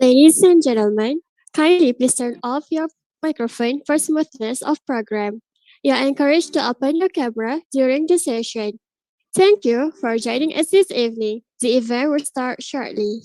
Ladies and gentlemen, kindly please turn off your microphone for smoothness of program. You are encouraged to open your camera during the session. Thank you for joining us this evening. The event will start shortly.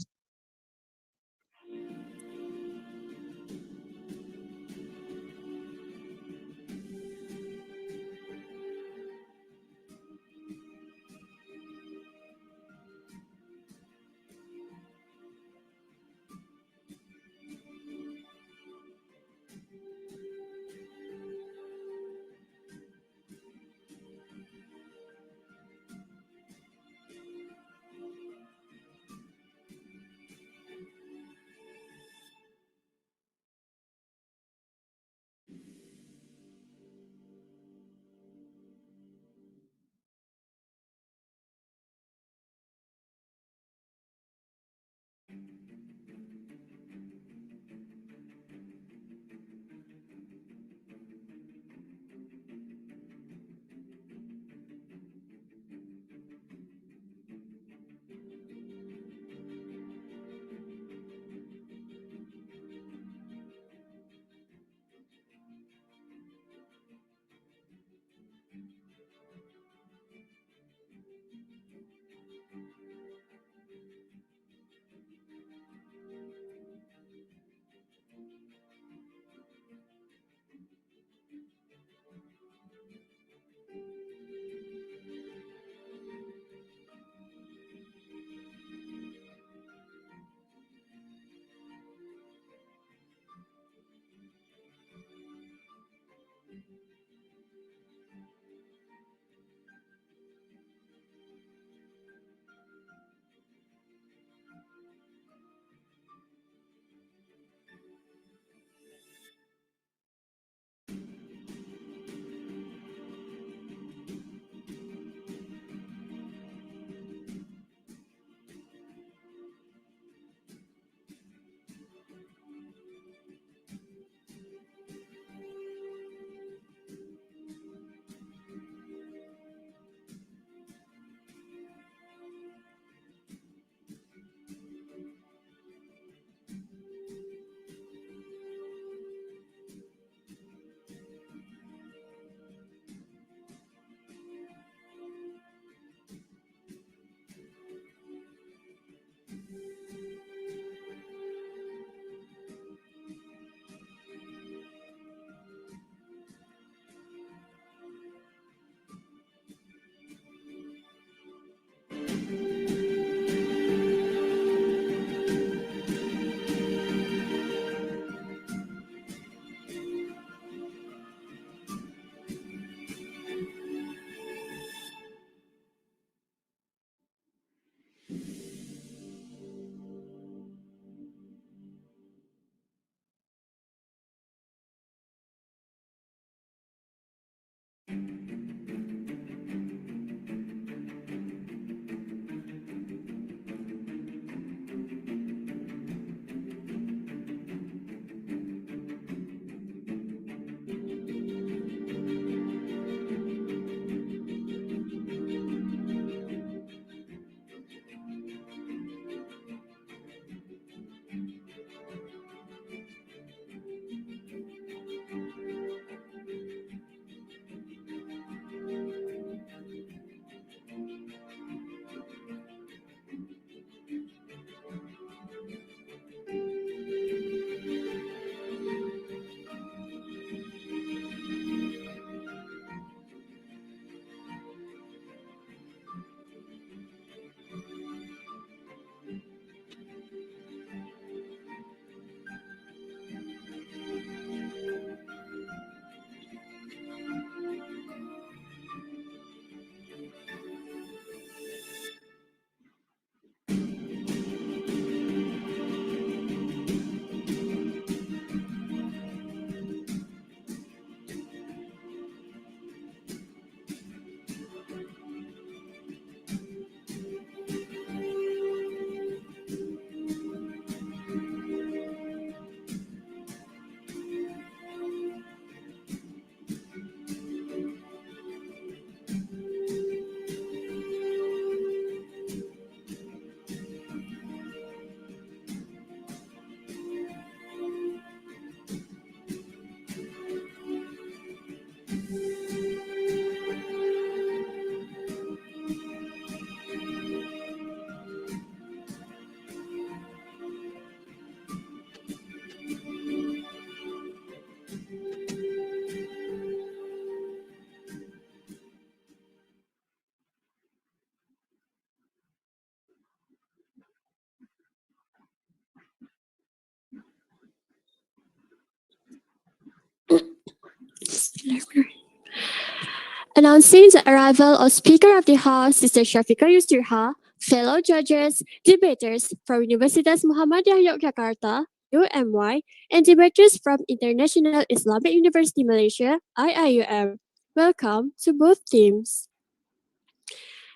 Announcing the arrival of Speaker of the House, Sister Shafiqa Yusriha, fellow judges, debaters from Universitas Muhammadiyah Yogyakarta, UMY, and debaters from International Islamic University Malaysia, IIUM. Welcome to both teams.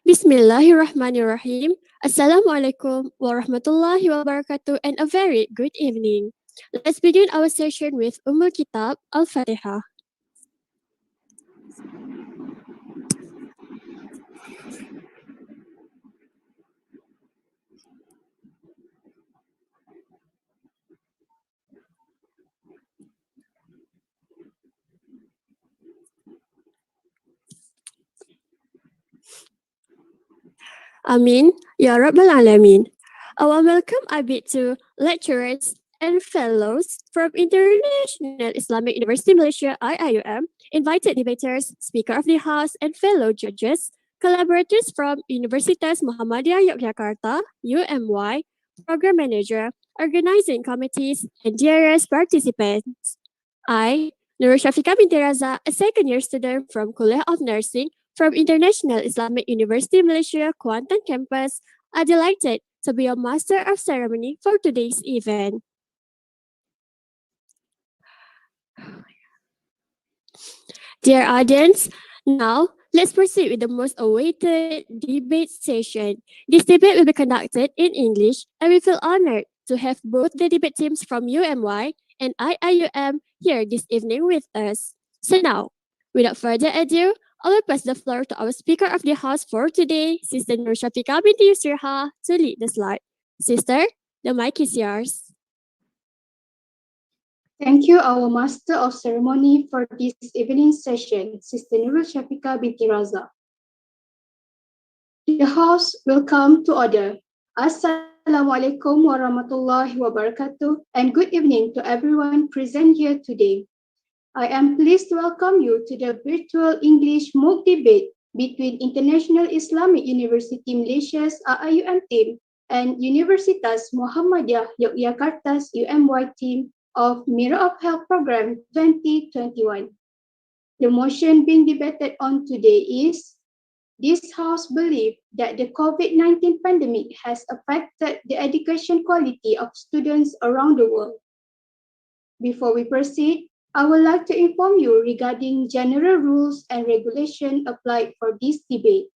Bismillahirrahmanirrahim. Assalamualaikum warahmatullahi wabarakatuh and a very good evening. Let's begin our session with Kitab Al-Fatihah. Amin, Ya Rabbal Alamin. Our welcome I bid to lecturers and fellows from International Islamic University Malaysia IIUM, invited debaters, Speaker of the House, and fellow judges, collaborators from Universitas Muhammadiyah Yogyakarta, UMY, Program Manager, organizing committees, and dearest participants. I, Nur Shafiqa binti Raza, a second-year student from Kuliah of Nursing from International Islamic University Malaysia Kuantan campus, are delighted to be a master of ceremony for today's event. Dear audience, now let's proceed with the most awaited debate session. This debate will be conducted in English, and we feel honored to have both the debate teams from UMY and IIUM here this evening with us. So now, without further ado, I will pass the floor to our Speaker of the House for today, Sister Nur Shafiqa binti Yusriha, to lead the slide. Sister, the mic is yours. Thank you, our Master of Ceremony, for this evening session, Sister Nur Shafiqa binti Raza. The House will come to order. Assalamualaikum warahmatullahi wabarakatuh, and good evening to everyone present here today. I am pleased to welcome you to the virtual English MOOC debate between International Islamic University Malaysia's IIUM team and Universitas Muhammadiyah Yogyakarta's UMY team of Mirror of Health Program 2021. The motion being debated on today is, this House believes that the COVID-19 pandemic has affected the education quality of students around the world. Before we proceed, I would like to inform you regarding general rules and regulations applied for this debate.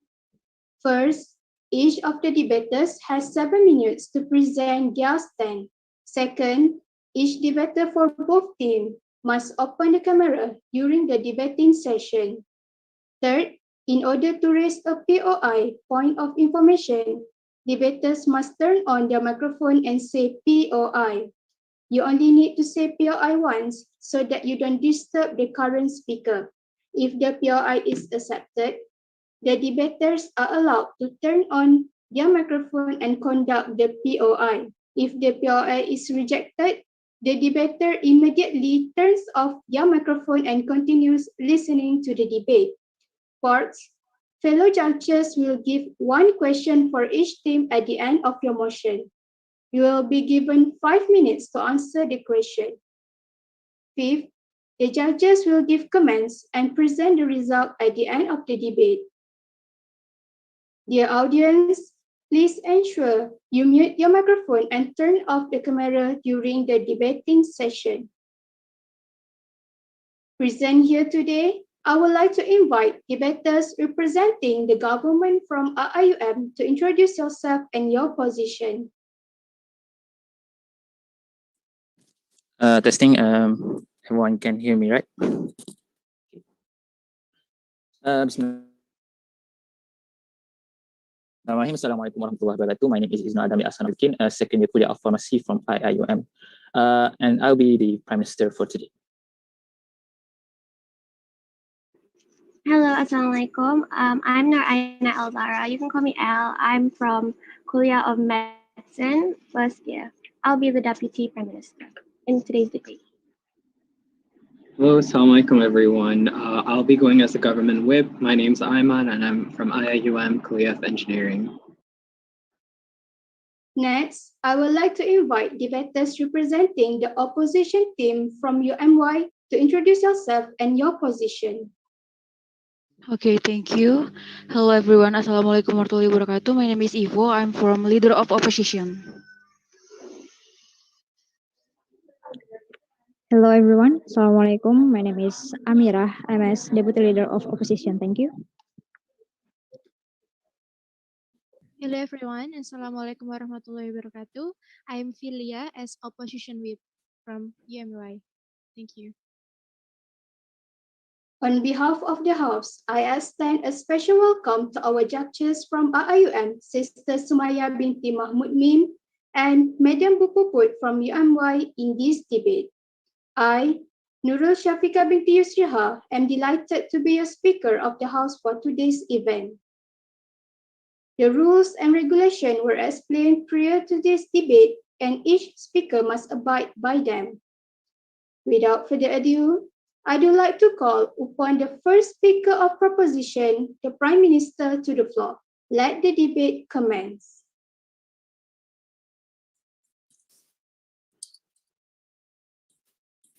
First, each of the debaters has 7 minutes to present their stand. Second, each debater for both teams must open the camera during the debating session. Third, in order to raise a POI, point of information, debaters must turn on their microphone and say POI. You only need to say POI once so that you don't disturb the current speaker. If the POI is accepted, the debaters are allowed to turn on their microphone and conduct the POI. If the POI is rejected, the debater immediately turns off their microphone and continues listening to the debate. Fourth, fellow judges will give one question for each team at the end of your motion. You will be given 5 minutes to answer the question. Fifth, the judges will give comments and present the result at the end of the debate. Dear audience, please ensure you mute your microphone and turn off the camera during the debating session. Present here today, I would like to invite debaters representing the government from IIUM to introduce yourself and your position. Testing. Everyone can hear me, right? Bismillahirrahmanirrahim. Assalamualaikum warahmatullahi wabarakatuh. My name is Imaan, a second year Kuliah of Pharmacy from IIUM, and I'll be the Prime Minister for today. Hello, Assalamualaikum. I'm Nur Az-Zahra. You can call me Al. I'm from Kuliah of Medicine, first year. I'll be the Deputy Prime Minister in today's debate. Hello, Assalamualaikum everyone. I'll be going as the government whip. My name's Imaan and I'm from IIUM Kuliah of Engineering. Next, I would like to invite debaters representing the opposition team from UMY to to introduce yourself and your position. Okay, thank you. Hello everyone. Assalamualaikum warahmatullahi wabarakatuh. My name is Ivo. I'm from Leader of Opposition. Hello everyone. Assalamualaikum. My name is Amira. I'm as Deputy Leader of Opposition. Thank you. Hello everyone, Assalamualaikum warahmatullahi wabarakatuh. I am Filia as Opposition Whip from UMY. Thank you. On behalf of the House, I extend a special welcome to our judges from IIUM, Sister Sumaya binti Mahmud Mim and Madam Bu Puput from UMY in this debate. I, Nurul Syafiqah binti Yusriha, am delighted to be a speaker of the House for today's event. The rules and regulations were explained prior to this debate, and each speaker must abide by them. Without further ado, I would like to call upon the first speaker of proposition, the Prime Minister, to the floor. Let the debate commence.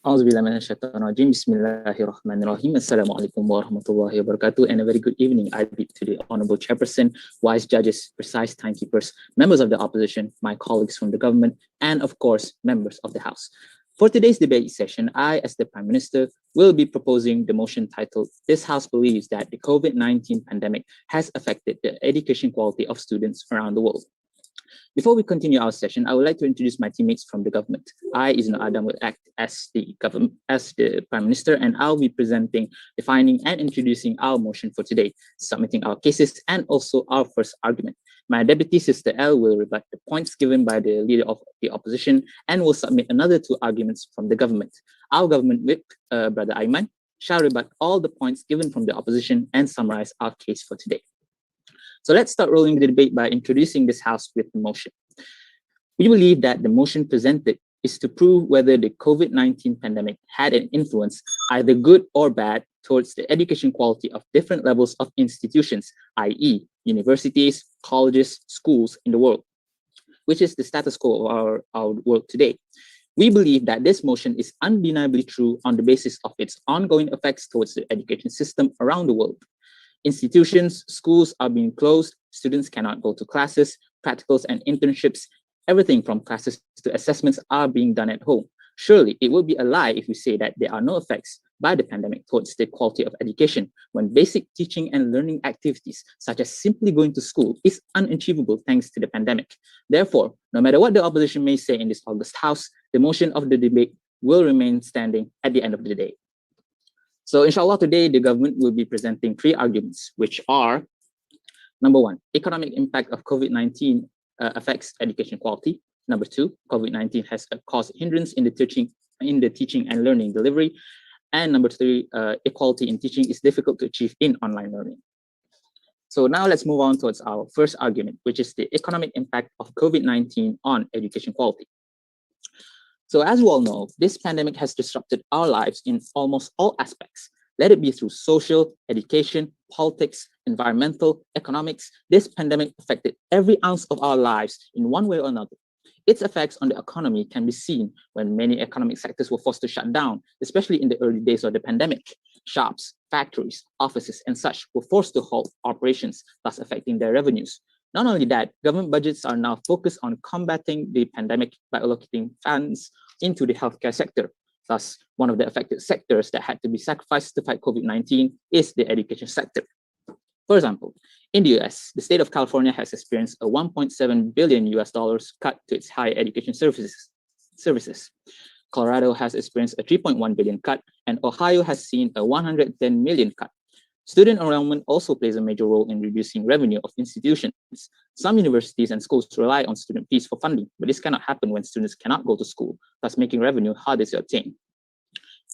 Auzubillahiminasyaitonirrajim. Bismillahirrahmanirrahim. Assalamualaikum warahmatullahi wabarakatuh. And a very good evening. I bid to the Honorable Chairperson, wise judges, precise timekeepers, members of the opposition, my colleagues from the government, and of course, members of the House. For today's debate session, I, as the Prime Minister, will be proposing the motion titled, "This House believes that the COVID-19 pandemic has affected the education quality of students around the world." Before we continue our session, I would like to introduce my teammates from the government. I, Isno Adam, will act as the Prime Minister, and I'll be presenting, defining, and introducing our motion for today, submitting our cases, and also our first argument. My deputy, Sister L, will rebut the points given by the leader of the opposition and will submit another 2 arguments from the government. Our government whip, Brother Imaan, shall rebut all the points given from the opposition and summarize our case for today. So let's start rolling the debate by introducing this House with the motion. We believe that the motion presented is to prove whether the COVID-19 pandemic had an influence, either good or bad, towards the education quality of different levels of institutions, i.e. universities, colleges, schools in the world, which is the status quo of our world today. We believe that this motion is undeniably true on the basis of its ongoing effects towards the education system around the world. Institutions, schools are being closed, students cannot go to classes, practicals and internships, everything from classes to assessments are being done at home. Surely it would be a lie if we say that there are no effects by the pandemic towards the quality of education when basic teaching and learning activities, such as simply going to school, is unachievable thanks to the pandemic. Therefore, no matter what the opposition may say in this august House, the motion of the debate will remain standing at the end of the day. So inshallah, today the government will be presenting 3 arguments, which are, number 1, economic impact of COVID-19 affects education quality. Number 2, COVID-19 has caused hindrance in the teaching and learning delivery. And number 3, equality in teaching is difficult to achieve in online learning. So now let's move on towards our first argument, which is the economic impact of COVID-19 on education quality. So as we all know, this pandemic has disrupted our lives in almost all aspects. Let it be through social, education, politics, environmental, economics. This pandemic affected every ounce of our lives in one way or another. Its effects on the economy can be seen when many economic sectors were forced to shut down, especially in the early days of the pandemic. Shops, factories, offices, and such were forced to halt operations, thus affecting their revenues. Not only that, government budgets are now focused on combating the pandemic by allocating funds into the healthcare sector. Thus, one of the affected sectors that had to be sacrificed to fight COVID-19 is the education sector. For example, in the US, the state of California has experienced a $1.7 billion cut to its higher education services. Colorado has experienced a 3.1 billion cut, and Ohio has seen a 110 million cut. Student enrollment also plays a major role in reducing revenue of institutions. Some universities and schools rely on student fees for funding, but this cannot happen when students cannot go to school, thus making revenue harder to obtain.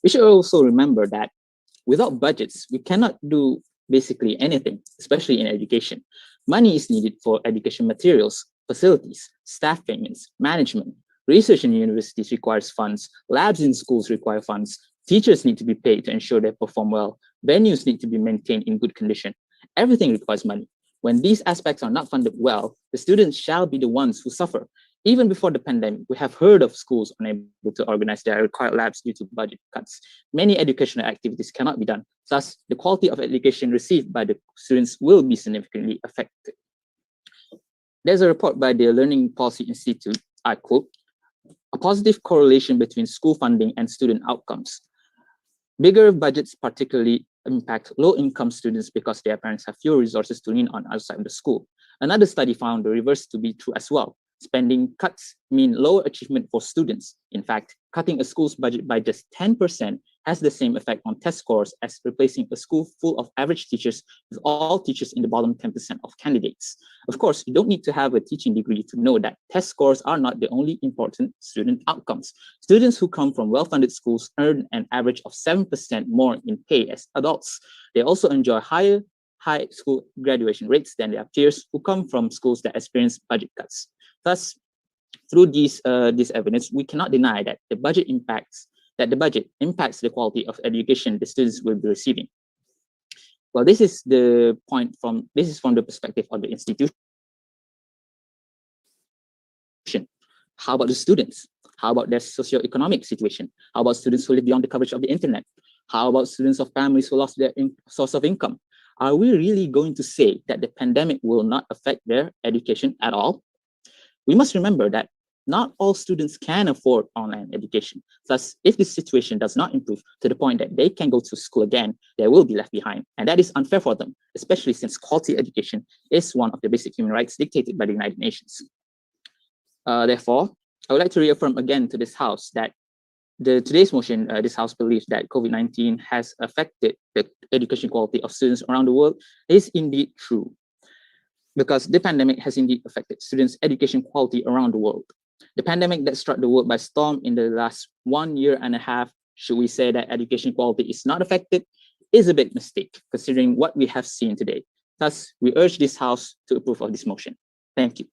We should also remember that without budgets, we cannot do basically anything, especially in education. Money is needed for education materials, facilities, staff payments, management. Research in universities requires funds, labs in schools require funds, teachers need to be paid to ensure they perform well, venues need to be maintained in good condition. Everything requires money. When these aspects are not funded well, the students shall be the ones who suffer. Even before the pandemic, we have heard of schools unable to organize their required labs due to budget cuts. Many educational activities cannot be done. Thus, the quality of education received by the students will be significantly affected. There's a report by the Learning Policy Institute, I quote, "A positive correlation between school funding and student outcomes. Bigger budgets particularly impact low-income students because their parents have fewer resources to lean on outside of the school. Another study found the reverse to be true as well. Spending cuts mean lower achievement for students. In fact, cutting a school's budget by just 10% has the same effect on test scores as replacing a school full of average teachers with all teachers in the bottom 10% of candidates. Of course, you don't need to have a teaching degree to know that test scores are not the only important student outcomes. Students who come from well-funded schools earn an average of 7% more in pay as adults. They also enjoy high school graduation rates than their peers who come from schools that experience budget cuts. Thus, through this evidence, we cannot deny that the budget impacts the quality of education the students will be receiving. Well, this is from the perspective of the institution. How about the students? How about their socioeconomic situation? How about students who live beyond the coverage of the internet? How about students of families who lost their source of income? Are we really going to say that the pandemic will not affect their education at all? We must remember that not all students can afford online education. Thus, if this situation does not improve to the point that they can go to school again, they will be left behind. And that is unfair for them, especially since quality education is one of the basic human rights dictated by the United Nations. Therefore, I would like to reaffirm again to this House that today's motion, this House believes that COVID-19 has affected the education quality of students around the world is indeed true, because the pandemic has indeed affected students' education quality around the world. The pandemic that struck the world by storm in the last 1.5 years, should we say that education quality is not affected, is a big mistake, considering what we have seen today. Thus, we urge this House to approve of this motion. Thank you.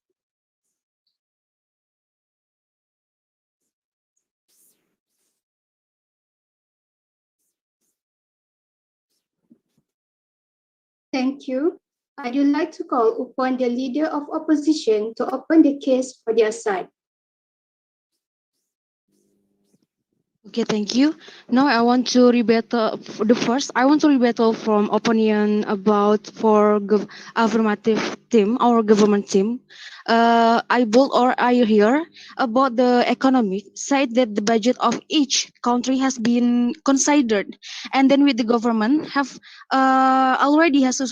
Thank you. I would like to call upon the Leader of Opposition to open the case for their side. Okay, thank you. Now I want to rebuttal I want to rebuttal from opinion about for affirmative team, our government team. I bold or I hear about the economic side that the budget of each country has been considered, and then with the government have already has a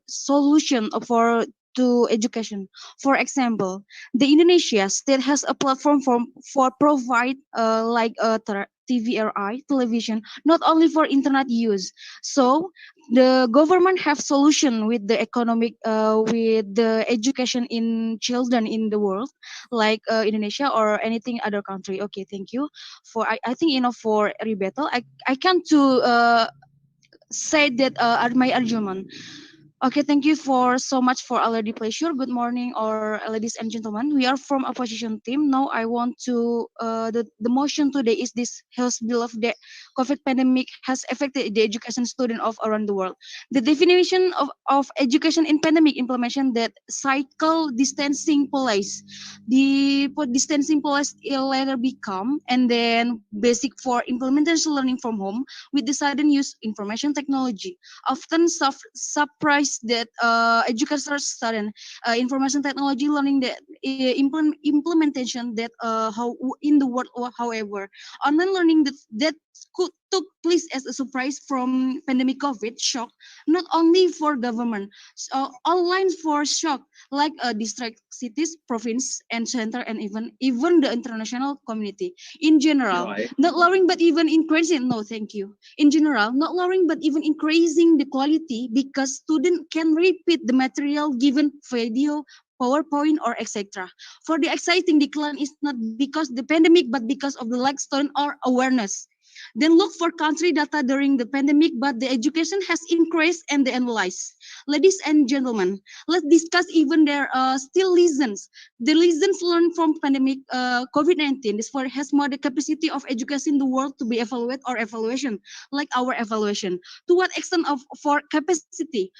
solution for to education. For example, the Indonesia state has a platform for provide like a TVRI television, not only for internet use. So the government have solution with the economic with the education in children in the world, like Indonesia or anything other country. Okay, thank you. For I think enough for rebuttal. I can to say that my argument. Okay, thank you for so much for already pleasure. Good morning, or ladies and gentlemen. We are from opposition team. Now I want to the motion today is this House bill of the COVID pandemic has affected the education student of around the world. The definition of education in pandemic implementation that cycle distancing policy. The distancing policy later become and then basic for implementation learning from home with the sudden use information technology. Often surprised that educators study information technology learning that implementation that how in the world. However, online learning that could took place as a surprise from pandemic COVID shock, not only for government, online for shock like district, cities, province, and center, and even the international community in general. Right. Not lowering, but even increasing. No, thank you. In general, not lowering, but even increasing the quality because student can repeat the material given video, PowerPoint, or etc. For the exciting decline is not because the pandemic, but because of the lack student or awareness. Then look for country data during the pandemic, but the education has increased and they analyze. Ladies and gentlemen, let's discuss even their still lessons. The lessons learned from pandemic COVID-19 is for has more the capacity of education in the world to be evaluated or evaluation, like our evaluation. To what extent of for capacity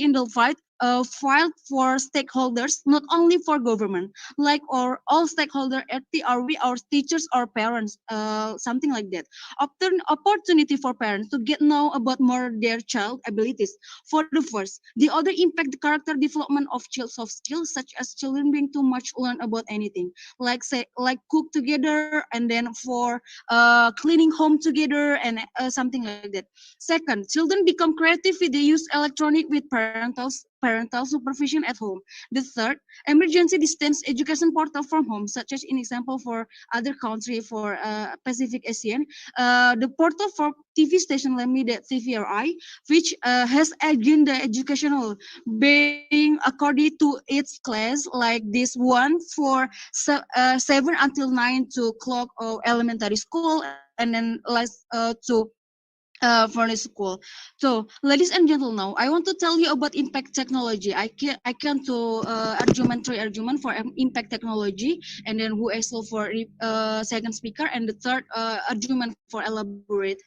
in the fight filed for stakeholders, not only for government, like or all stakeholder at the are we our teachers or parents, something like that. Often opportunity for parents to get know about more their child abilities. For the first, the other impact the character development of child soft skills, such as children being too much learn about anything, like say like cook together, and then for cleaning home together, and something like that. Second, children become creative with the use electronic with parental supervision at home. The third, emergency distance education portal from home, such as in example for other country for Pacific Asian, the portal for TV station, let me that TVRI, which has agenda educational being according to its class, like this one for 7 until 9 to clock or elementary school, and then last to for the school. So, ladies and gentlemen, now I want to tell you about impact technology. I can to argument for impact technology, and then who also for second speaker, and the third argument for elaborate.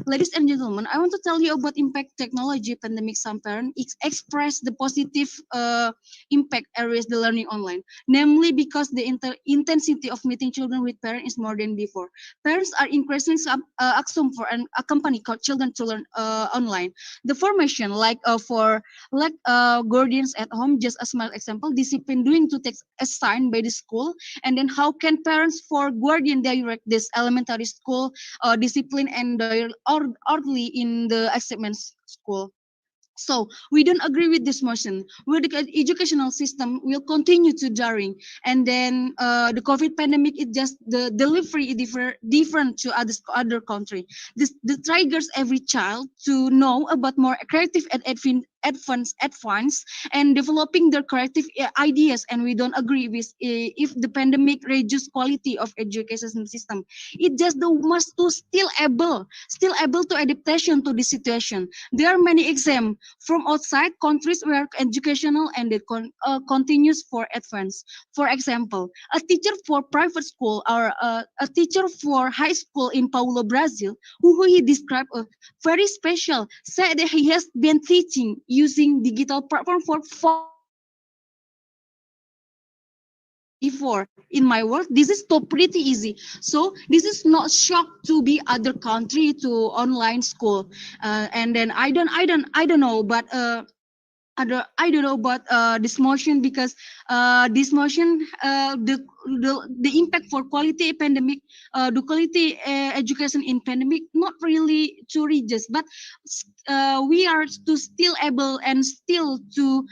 Ladies and gentlemen, I want to tell you about impact technology pandemic. Some parents express the positive impact areas the learning online, namely because the intensity of meeting children with parents is more than before. Parents are increasingly assumed for an accompany children to learn online. The formation, like for like guardians at home, just a small example, discipline doing to take assigned by the school, and then how can parents for guardian direct this elementary school discipline and orderly in the assessment school. So we don't agree with this motion. Where the educational system will continue to jarring, and then the COVID pandemic is just the delivery is different to other country. This triggers every child to know about more creative and advanced and developing their creative ideas. And we don't agree with if the pandemic reduce quality of education system. It just the must to still able to adaptation to the situation. There are many examples from outside countries where educational and it continues for advance. For example, a teacher for private school or a teacher for high school in Paulo, Brazil, who he described a very special, said that he has been teaching using digital platform for 4 before. In my work, this is so pretty easy. So this is not shock to be other country to online school. And then I don't know, but I don't know about this motion, because this motion the impact for quality pandemic, the quality education in pandemic not really to reduce, but we are to still able and still to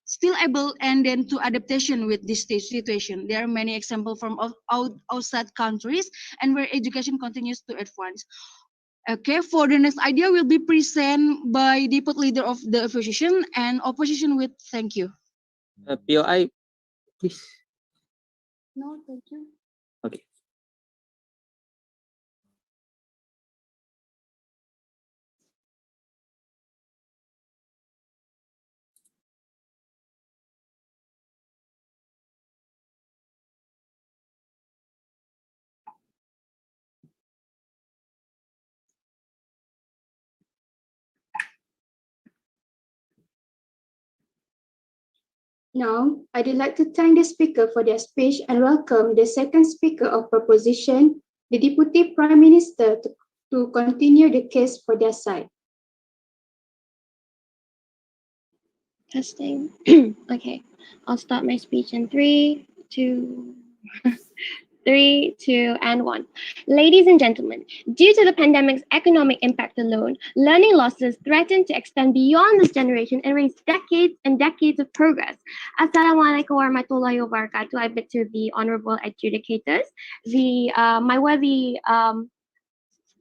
still able and then to adaptation with this situation. There are many examples from outside countries and where education continues to advance. Okay, for the next idea will be present by deputy leader of the opposition and opposition with thank you. POI, please. No, thank you. Okay. Now, I'd like to thank the speaker for their speech and welcome the second speaker of proposition, the Deputy Prime Minister, to continue the case for their side. Testing. Okay, I'll start my speech in 3, 2, 3, 2, and 1. Ladies and gentlemen, due to the pandemic's economic impact alone, learning losses threaten to extend beyond this generation and raise decades and decades of progress. Assalamualaikum warahmatullahi wabarakatuh. I bid to the honorable adjudicators, my worthy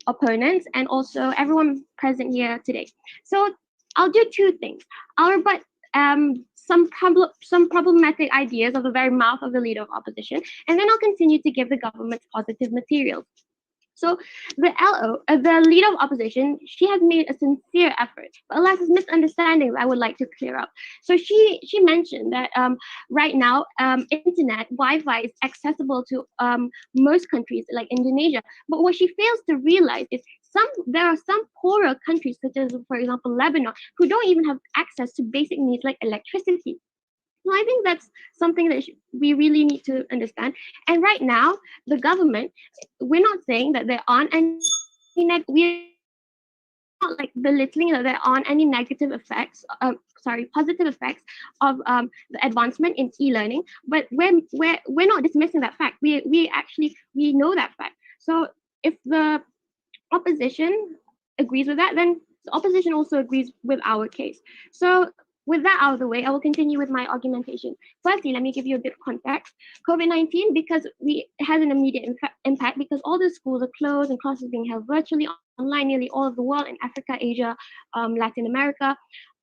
opponents, and also everyone present here today. So I'll do two things. I'll rebut some problematic ideas of the very mouth of the leader of opposition, and then I'll continue to give the government's positive materials. So the leader of opposition, she has made a sincere effort, but alas, there's misunderstandings I would like to clear up. So she mentioned that right now, internet Wi-Fi is accessible to most countries like Indonesia, but what she fails to realize is there are some poorer countries, such as, for example, Lebanon, who don't even have access to basic needs like electricity. So I think that's something that we really need to understand. And right now, the government, we're not saying that there aren't any we're not like belittling that there aren't any negative effects, positive effects of the advancement in e-learning, but we're not dismissing that fact. We know that fact. So if the opposition agrees with that, then the opposition also agrees with our case. So with that out of the way, I will continue with my argumentation. Firstly, let me give you a bit of context. COVID-19, because it has an immediate impact because all the schools are closed and classes being held virtually online nearly all of the world in Africa, Asia, Latin America.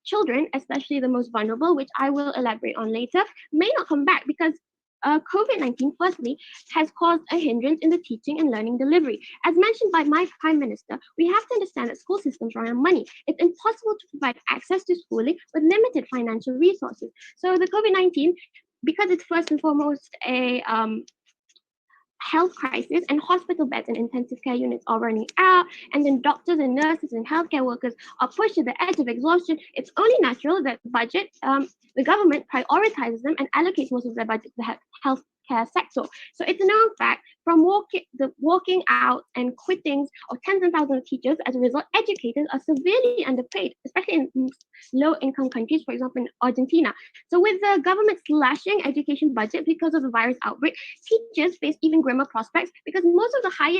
Children, especially the most vulnerable, which I will elaborate on later, may not come back because COVID-19, firstly, has caused a hindrance in the teaching and learning delivery. As mentioned by my Prime Minister, we have to understand that school systems run on money. It's impossible to provide access to schooling with limited financial resources. So the COVID-19, because it's first and foremost a health crisis and hospital beds and intensive care units are running out, and then doctors and nurses and healthcare workers are pushed to the edge of exhaustion, it's only natural that the government prioritizes them and allocates most of their budget to the healthcare sector. So it's a known fact from walking out and quittings of tens and thousands of teachers. As a result, educators are severely underpaid, especially in low-income countries, for example, in Argentina. So with the government slashing education budget because of the virus outbreak, teachers face even grimmer prospects because most of the higher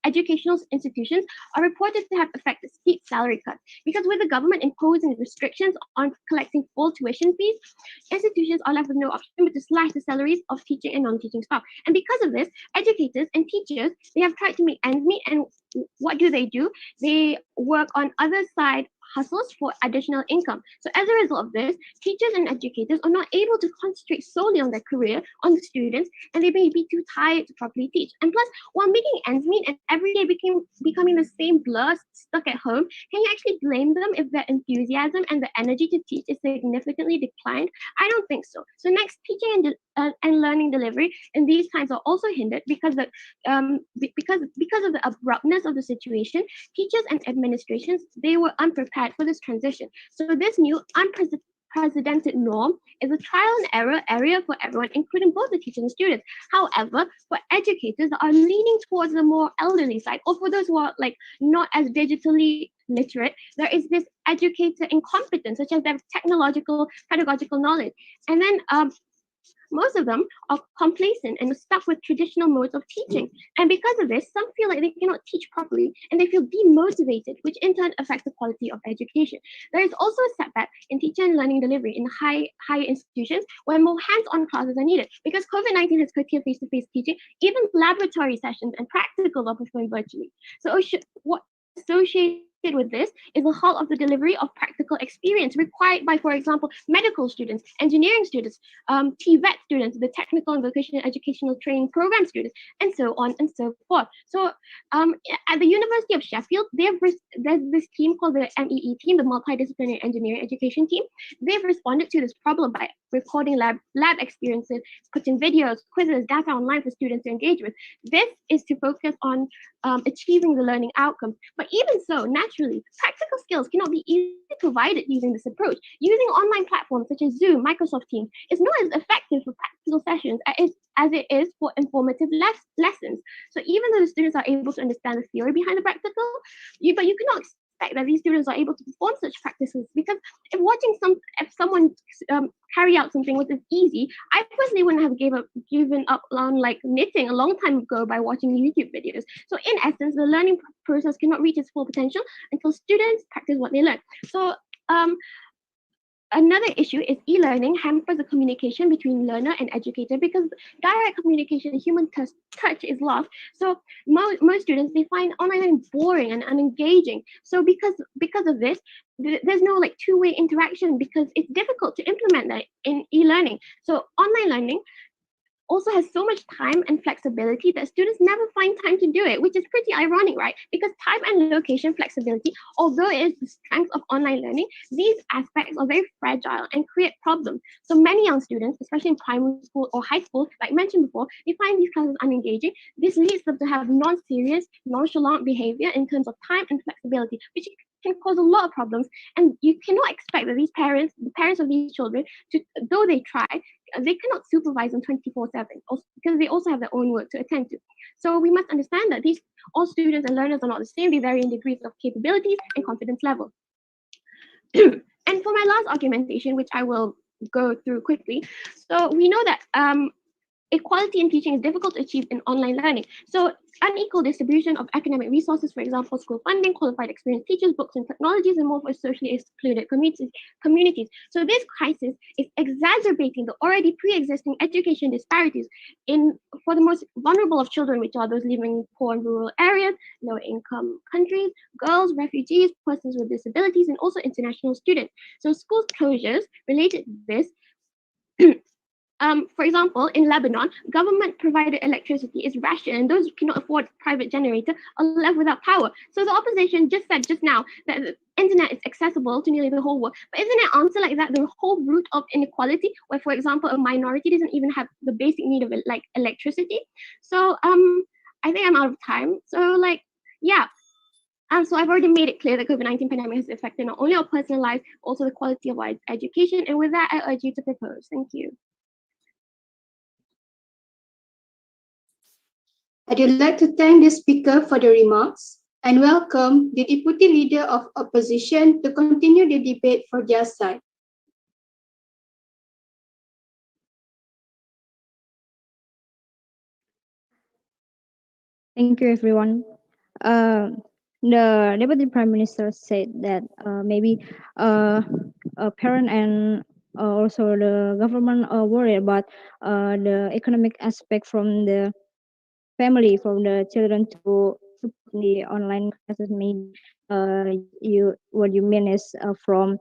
educational institutions are reported to have affected steep salary cuts. Because with the government imposing restrictions on collecting full tuition fees, institutions are left with no option but to slash the salaries of teaching and non-teaching staff. And because of this, educators and teachers, they have tried to make ends meet, and what do? They work on other side hustles for additional income. So as a result of this, teachers and educators are not able to concentrate solely on their career, on the students, and they may be too tired to properly teach. And plus, while making ends meet and every day becoming the same blur stuck at home, can you actually blame them if their enthusiasm and the energy to teach is significantly declined? I don't think so. So next, teaching and learning delivery in these times are also hindered because of the abruptness of the situation. Teachers and administrations, they were unprepared for this transition. So this new unprecedented norm is a trial and error area for everyone, including both the teachers and students. However, for educators that are leaning towards the more elderly side, or for those who are like not as digitally literate, there is this educator incompetence, such as their technological, pedagogical knowledge. And then most of them are complacent and stuck with traditional modes of teaching. And because of this, some feel like they cannot teach properly and they feel demotivated, which in turn affects the quality of education. There is also a setback in teaching and learning delivery in higher institutions where more hands-on classes are needed. Because COVID-19 has curtailed face-to-face teaching, even laboratory sessions and practicals are performed virtually. So what associated with this is the halt of the delivery of practical experience required by, for example, medical students, engineering students, TVET students, the technical and vocational educational training program students, and so on and so forth. So at the University of Sheffield, there's this team called the MEE team, the Multidisciplinary Engineering Education Team. They've responded to this problem by recording lab experiences, putting videos, quizzes, data online for students to engage with. This is to focus on achieving the learning outcomes. But even so, naturally, practical skills cannot be easily provided using this approach. Using online platforms such as Zoom, Microsoft Teams is not as effective for practical sessions as it is for informative lessons. So even though the students are able to understand the theory behind the practical, but you cannot expect that these students are able to perform such practices, because if someone carry out something which is easy, I personally wouldn't have given up on like knitting a long time ago by watching YouTube videos. So in essence, the learning process cannot reach its full potential until students practice what they learn. So another issue is e-learning hampers the communication between learner and educator because direct communication, human touch is lost. So most students, they find online learning boring and unengaging. So because of this, there's no like two-way interaction because it's difficult to implement that in e-learning. So online learning also has so much time and flexibility that students never find time to do it, which is pretty ironic, right? Because time and location flexibility, although it is the strength of online learning, these aspects are very fragile and create problems. So many young students, especially in primary school or high school, like mentioned before, they find these classes unengaging. This leads them to have non-serious, nonchalant behavior in terms of time and flexibility, which can cause a lot of problems. And you cannot expect that these parents, the parents of these children, to, though they try, they cannot supervise them 24/7 because they also have their own work to attend to. So we must understand that these all students and learners are not the same. They vary in degrees of capabilities and confidence level. And for my last argumentation, which I will go through quickly, so we know that equality in teaching is difficult to achieve in online learning. So unequal distribution of academic resources, for example, school funding, qualified experienced teachers, books and technologies, and more for socially excluded communities. So this crisis is exacerbating the already pre-existing education disparities for the most vulnerable of children, which are those living in poor and rural areas, lower income countries, girls, refugees, persons with disabilities, and also international students. So school closures related to this for example, in Lebanon, government-provided electricity is rationed, and those who cannot afford private generator are left without power. So the opposition just said just now that the internet is accessible to nearly the whole world. But isn't an answer like that the whole root of inequality, where, for example, a minority doesn't even have the basic need of it, like electricity? So I think I'm out of time. So yeah. So I've already made it clear that COVID-19 pandemic has affected not only our personal lives, also the quality of our education. And with that, I urge you to propose. Thank you. I'd like to thank the speaker for the remarks and welcome the Deputy Leader of Opposition to continue the debate for their side. Thank you, everyone. The Deputy Prime Minister said that maybe a parent and also the government are worried about the economic aspect from the family, from the children to the online classes. Maybe what you mean is from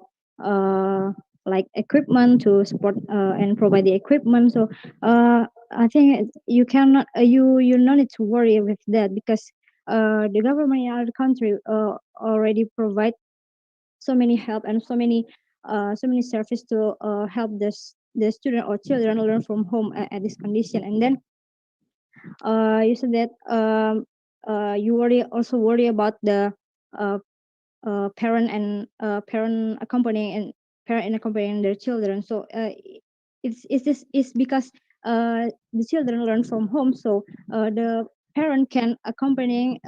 like equipment to support and provide the equipment. So I think you cannot you no need to worry with that, because the government in our country already provide so many help and so many services to help the student or children learn from home at this condition. And then you said that you also worry about the parent and parent accompanying their children. So it's because the children learn from home, so the parent can accompany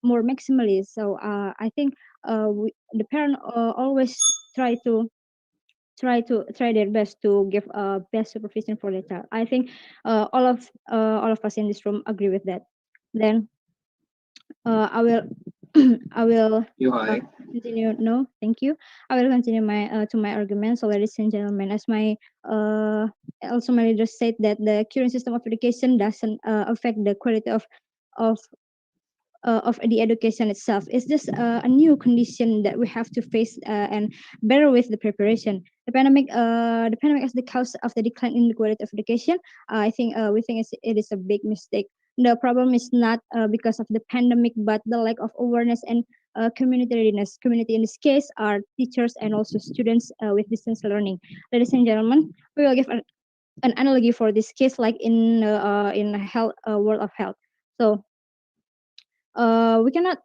more maximally. So I think the parent always try their best to give best supervision for the child. I think all of us in this room agree with that. Then I will I will continue. No, thank you. I will continue my to my argument. So, ladies and gentlemen, as my also my leader said, that the current system of education doesn't affect the quality of the education itself. It's just a new condition that we have to face and better with the preparation. The pandemic is the cause of the decline in the quality of education. I think we think it is a big mistake. The problem is not because of the pandemic, but the lack of awareness and community readiness. Community in this case are teachers and also students with distance learning. Ladies and gentlemen, we will give an analogy for this case, like in health world of health. So we cannot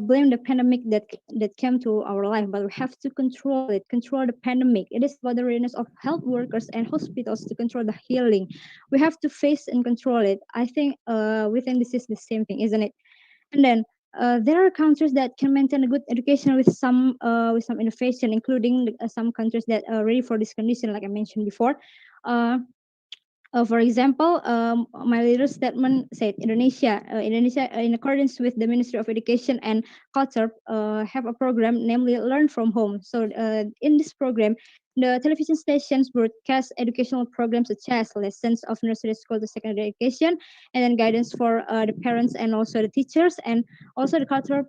blame the pandemic that came to our life, but we have to control the pandemic. It is about the readiness of health workers and hospitals to control the healing. We have to face and control it. I think we think this is the same thing, isn't it? And then there are countries that can maintain a good education with some innovation, including some countries that are ready for this condition, like I mentioned before. For example, my leader's statement said Indonesia, in accordance with the Ministry of Education and Culture, have a program, namely Learn from Home. So in this program, the television stations broadcast educational programs such as lessons of nursery school to secondary education, and then guidance for the parents and also the teachers, and also the cultural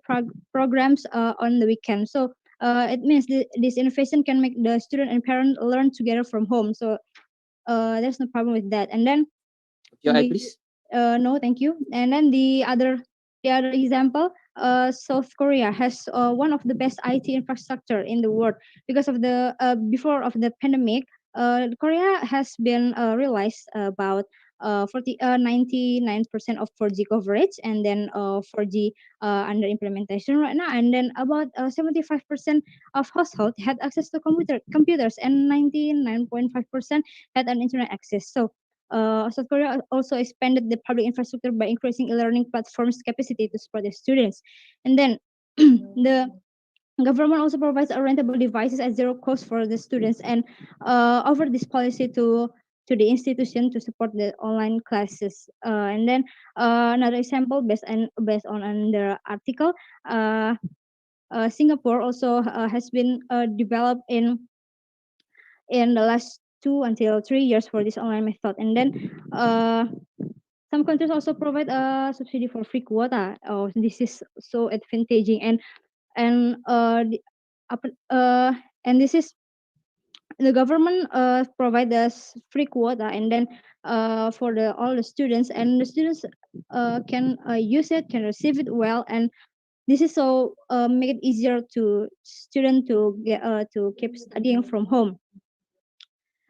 programs on the weekend. So it means this innovation can make the student and parent learn together from home. So there's no problem with that. And then Your eye, the please. no, thank you. And then the other example, South Korea has one of the best IT infrastructure in the world because of the before of the pandemic. Korea has been realized about 99% of 4G coverage, and then 4G under implementation right now, and then about 75% of households had access to computers, and 99.5% had an internet access. So South Korea also expanded the public infrastructure by increasing e-learning platforms capacity to support the students. And then the government also provides rentable devices at zero cost for the students, and offer this policy to the institution to support the online classes. And then another example based on the article, Singapore also has been developed in the last 2 until 3 years for this online method. And then some countries also provide a subsidy for free quota. Oh, this is so advantaging, and and this is the government provide us free quota, and then for all the students, and the students can use it, can receive it well, and this is so make it easier to student to get to keep studying from home.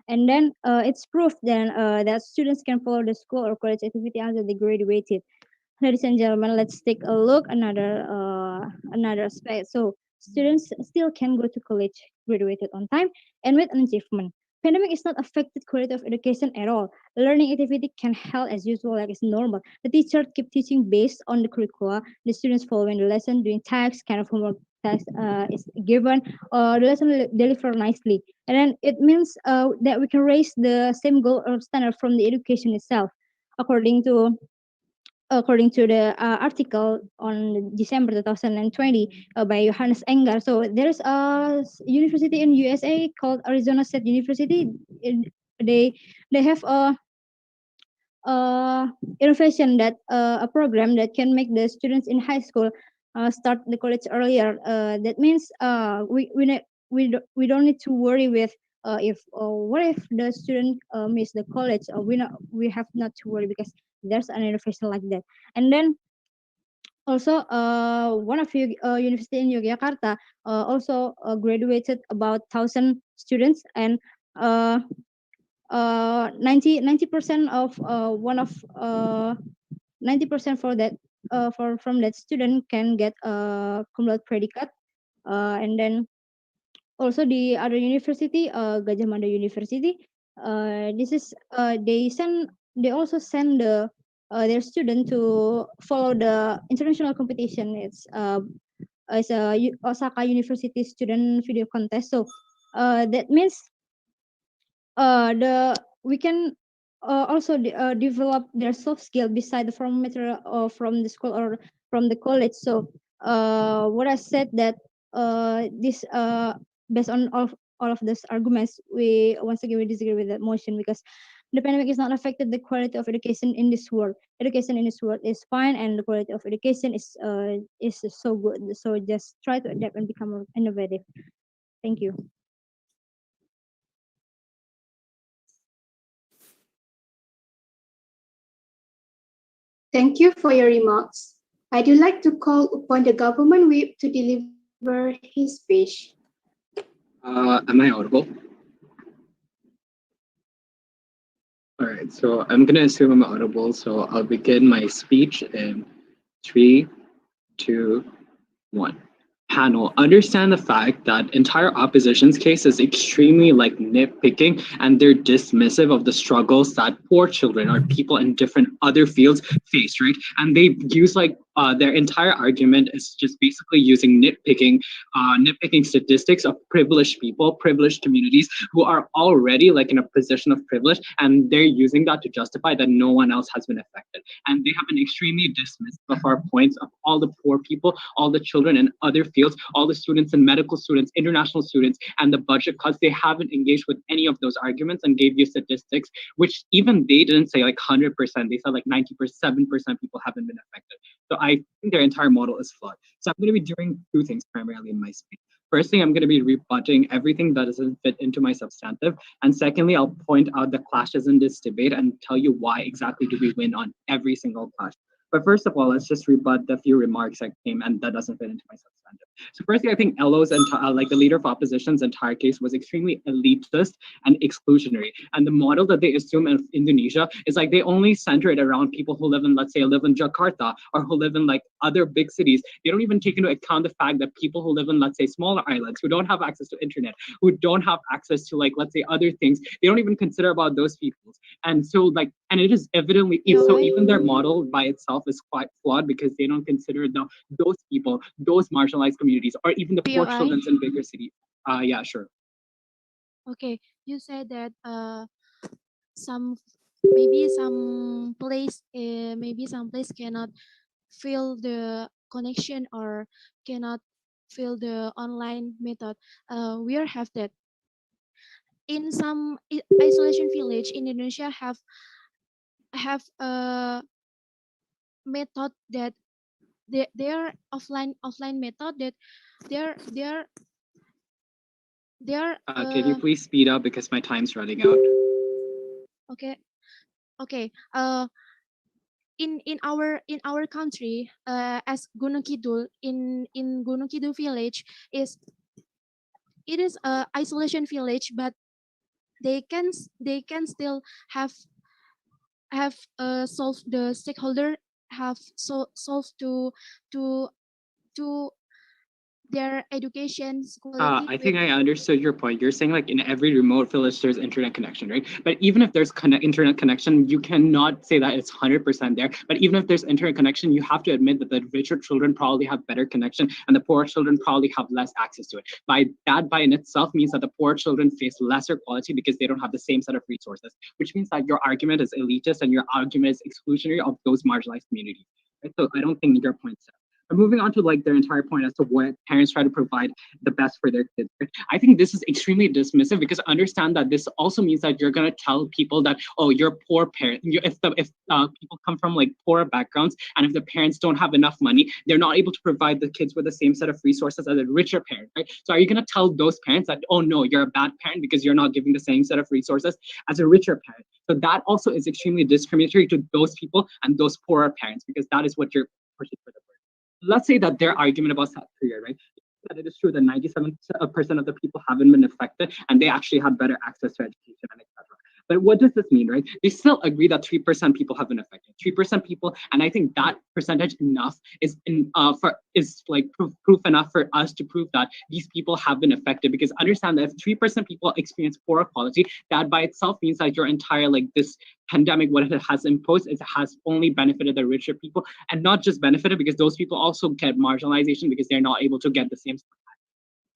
And then it's proof then that students can follow the school or college activity after they graduated. Ladies and gentlemen, let's take a look another aspect. So students still can go to college, graduated on time, and with an achievement. Pandemic is not affected quality of education at all. Learning activity can held as usual, like it's normal. The teacher keep teaching based on the curricula. The students following the lesson, doing tasks, kind of homework task is given, or the lesson deliver nicely. And then it means that we can raise the same goal or standard from the education itself, according to the article on December 2020 by Johannes Enger. So there's a university in USA called Arizona State University. They have a innovation that a program that can make the students in high school start the college earlier. That means we don't need to worry with if what if the student miss the college. We have not to worry because there's an innovation like that. And then also one of university in Yogyakarta also graduated about 1,000 students, and 90% of 90% for that from that student can get a cum laude predicate. And then also the other university, Gajah Mada University, this is they also send their student to follow the international competition. It's a Osaka University student video contest. So that means we can also develop their soft skill beside the formal material or from the school or from the college. So what I said that this based on all of these arguments, we once again we disagree with that motion, because the pandemic is not affected the quality of education in this world. Education in this world is fine, and the quality of education is so good. So just try to adapt and become more innovative. Thank you. Thank you for your remarks. I would like to call upon the government whip to deliver his speech. Am I audible? All right, so I'm gonna assume I'm audible, so I'll begin my speech in 3, 2, 1. Panel, understand the fact that entire opposition's case is extremely nitpicking, and they're dismissive of the struggles that poor children or people in different other fields face, right? And they use their entire argument is just basically using nitpicking statistics of privileged people, privileged communities who are already in a position of privilege, and they're using that to justify that no one else has been affected. And they have been extremely dismissive of our points of all the poor people, all the children in other fields, all the students and medical students, international students, and the budget cuts. They haven't engaged with any of those arguments and gave you statistics, which even they didn't say 100%. They said 97% people haven't been affected. So I think their entire model is flawed. So I'm going to be doing two things primarily in my speech. Firstly, I'm going to be rebutting everything that doesn't fit into my substantive. And secondly, I'll point out the clashes in this debate and tell you why exactly do we win on every single clash. But first of all, let's just rebut the few remarks that came and that doesn't fit into my substantive. So firstly, I think Elo's like the leader of opposition's entire case was extremely elitist and exclusionary. And the model that they assume in Indonesia is like they only center it around people who live in, let's say, live in Jakarta or who live in like other big cities. They don't even take into account the fact that people who live in, let's say, smaller islands, who don't have access to internet, who don't have access to like, let's say, other things, they don't even consider about those people. And so like, and it is evidently, so even their model by itself is quite flawed because they don't consider those people, those marginalized communities, or even the poor POI? children in bigger cities. Yeah, sure. Okay, you said that some maybe some place cannot feel the connection or cannot feel the online method. We have that in some isolation village in Indonesia have a method that their offline method that they're Can you please speed up because my time's running out? okay. In our country, as Gunung Kidul in Gunung Kidul village is a isolation village, but they can still have solved the stakeholder have solved to their education quality. I think I understood your point. You're saying like in every remote village there's internet connection, right? But even if there's internet connection, you cannot say that it's 100% there. But even if there's internet connection, you have to admit that the richer children probably have better connection and the poorer children probably have less access to it. By in itself means that the poor children face lesser quality because they don't have the same set of resources, which means that your argument is elitist and your argument is exclusionary of those marginalized communities. Right? So I don't think your point's set. But moving on to like their entire point as to what parents try to provide the best for their kids. I think this is extremely dismissive because understand that this also means that you're gonna tell people that, oh, you're a poor parent. If people come from like poorer backgrounds and if the parents don't have enough money, they're not able to provide the kids with the same set of resources as a richer parent, right? So are you gonna tell those parents that, oh no, you're a bad parent because you're not giving the same set of resources as a richer parent? So that also is extremely discriminatory to those people and those poorer parents because that is what you're pushing for the word. Let's say that their argument about South Korea, right? That it is true that 97% of the people haven't been affected and they actually have better access to education and etc. But what does this mean, right? They still agree that 3% people have been affected. 3% people, and I think that percentage enough is proof enough for us to prove that these people have been affected. Because understand that if 3% people experience poorer quality, that by itself means that your entire like this pandemic, what it has imposed, it has only benefited the richer people, and not just benefited because those people also get marginalization because they're not able to get the same.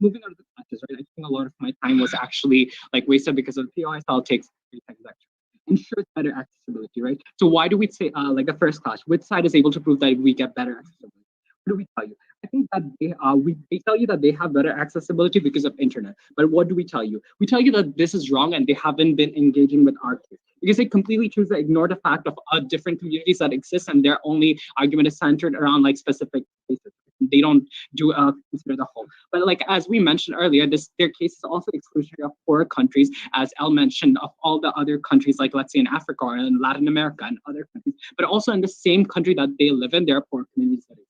Moving on to the classes, right? I think a lot of my time was actually like wasted because of the POI, so I'll take 3 seconds extra. Ensures better accessibility, right? So why do we say like the first class, which side is able to prove that we get better accessibility? What do we tell you? I think that they tell you that they have better accessibility because of internet. But what do we tell you? We tell you that this is wrong and they haven't been engaging with our kids because they completely choose to ignore the fact of different communities that exist and their only argument is centered around like specific cases. They don't do consider the whole. But like as we mentioned earlier, their case is also exclusionary of poorer countries, as El mentioned, of all the other countries, like let's say in Africa or in Latin America and other countries, but also in the same country that they live in, there are poor communities that exist.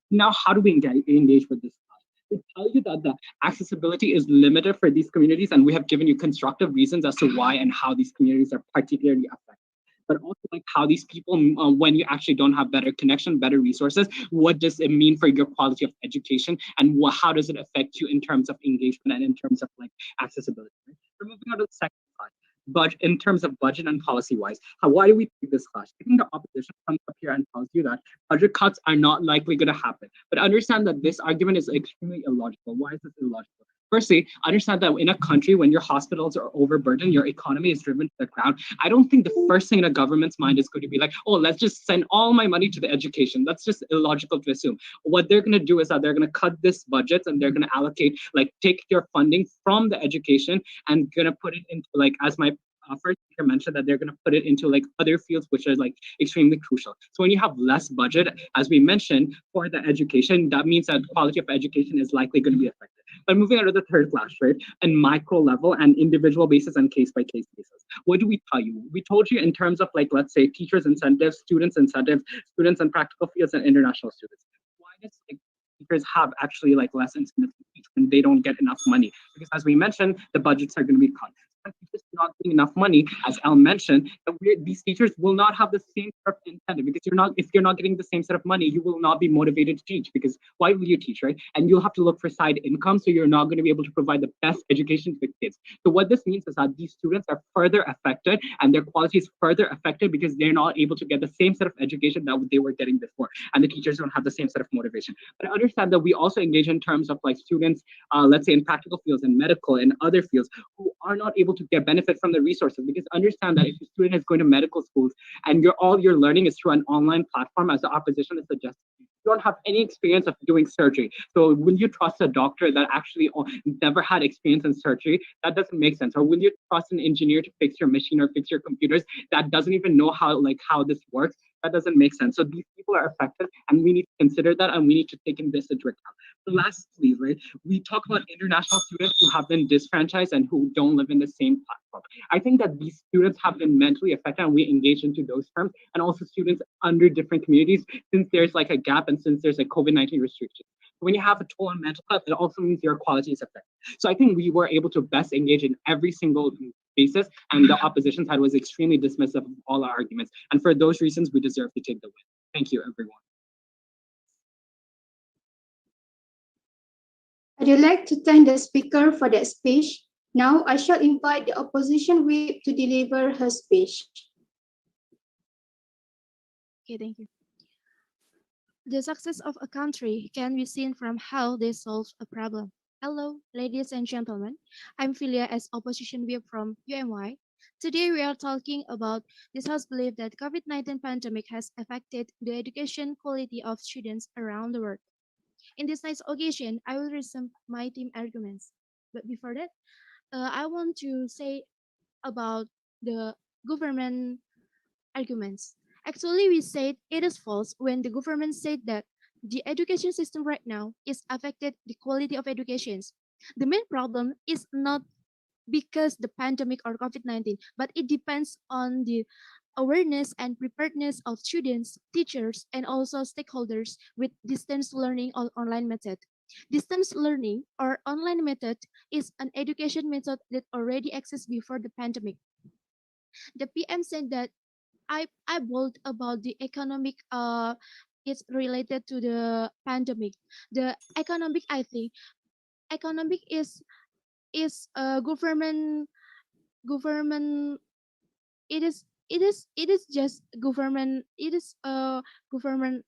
Now, how do we engage with this? We tell you that the accessibility is limited for these communities, and we have given you constructive reasons as to why and how these communities are particularly affected. But also like how these people, when you actually don't have better connection, better resources, what does it mean for your quality of education, and how does it affect you in terms of engagement and in terms of like accessibility? Right? We're moving on to the second slide. But in terms of budget and policy-wise, why do we take this class? I think the opposition comes up here and tells you that budget cuts are not likely going to happen. But understand that this argument is extremely illogical. Why is this illogical? Firstly, understand that in a country when your hospitals are overburdened, your economy is driven to the ground. I don't think the first thing in a government's mind is going to be like, oh, let's just send all my money to the education. That's just illogical to assume. What they're going to do is that they're going to cut this budget and they're going to allocate, like take your funding from the education and going to put it into like, as my first teacher mentioned that they're going to put it into like other fields which are like extremely crucial. So when you have less budget, as we mentioned, for the education, that means that quality of education is likely going to be affected. But moving on to the third class, right, and micro level and individual basis and case by case basis, what do we tell you? We told you in terms of like, let's say, teachers incentives, students in practical fields, and international students. Why does like teachers have actually like less incentives to teach when they don't get enough money? Because as we mentioned, the budgets are going to be cut. When teachers are not getting enough money, as El mentioned, these teachers will not have the same sort of incentive, because if you're not getting the same set of money, you will not be motivated to teach, because why will you teach, right? And you'll have to look for side income, so you're not going to be able to provide the best education to the kids. So what this means is that these students are further affected and their quality is further affected because they're not able to get the same set of education that they were getting before, and the teachers don't have the same set of motivation. But understand that we also engage in terms of like students, let's say in practical fields and medical and other fields, who are not able to get benefit from the resources, because understand that if a student is going to medical schools and all your learning is through an online platform, as the opposition is suggesting, you don't have any experience of doing surgery. So will you trust a doctor that actually never had experience in surgery? That doesn't make sense. Or will you trust an engineer to fix your machine or fix your computers that doesn't even know how this works? That doesn't make sense. So these people are affected, and we need to consider that, and we need to take this into account. So lastly, right, we talk about international students who have been disfranchised and who don't live in the same platform. I think that these students have been mentally affected, and we engage into those terms, and also students under different communities, since there's like a gap and since there's like COVID-19 restrictions. When you have a toll on mental health, it also means your quality is affected. So I think we were able to best engage in every single basis, and the opposition side was extremely dismissive of all our arguments. And for those reasons, we deserve to take the win. Thank you, everyone. I'd like to thank the speaker for that speech. Now I shall invite the opposition whip to deliver her speech. Okay, thank you. The success of a country can be seen from how they solve a problem. Hello, ladies and gentlemen. I'm Filia as opposition whip from UMY. Today we are talking about this house belief that COVID-19 pandemic has affected the education quality of students around the world. In this nice occasion, I will resume my team arguments. But before that, I want to say about the government arguments. Actually, we said it is false when the government said that the education system right now is affected the quality of educations. The main problem is not because the pandemic or COVID-19, but it depends on the awareness and preparedness of students, teachers, and also stakeholders with distance learning or online method. Distance learning or online method is an education method that already exists before the pandemic. The PM said that I bold about the economic it's related to the pandemic. The economic, I think economic is government it is just government, it is government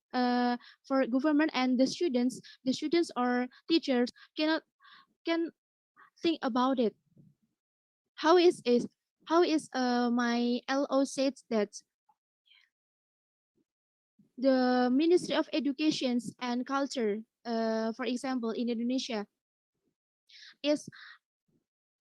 for government, and the students or teachers can think about it. How is my LO says that the Ministry of Education and Culture, for example, in Indonesia, is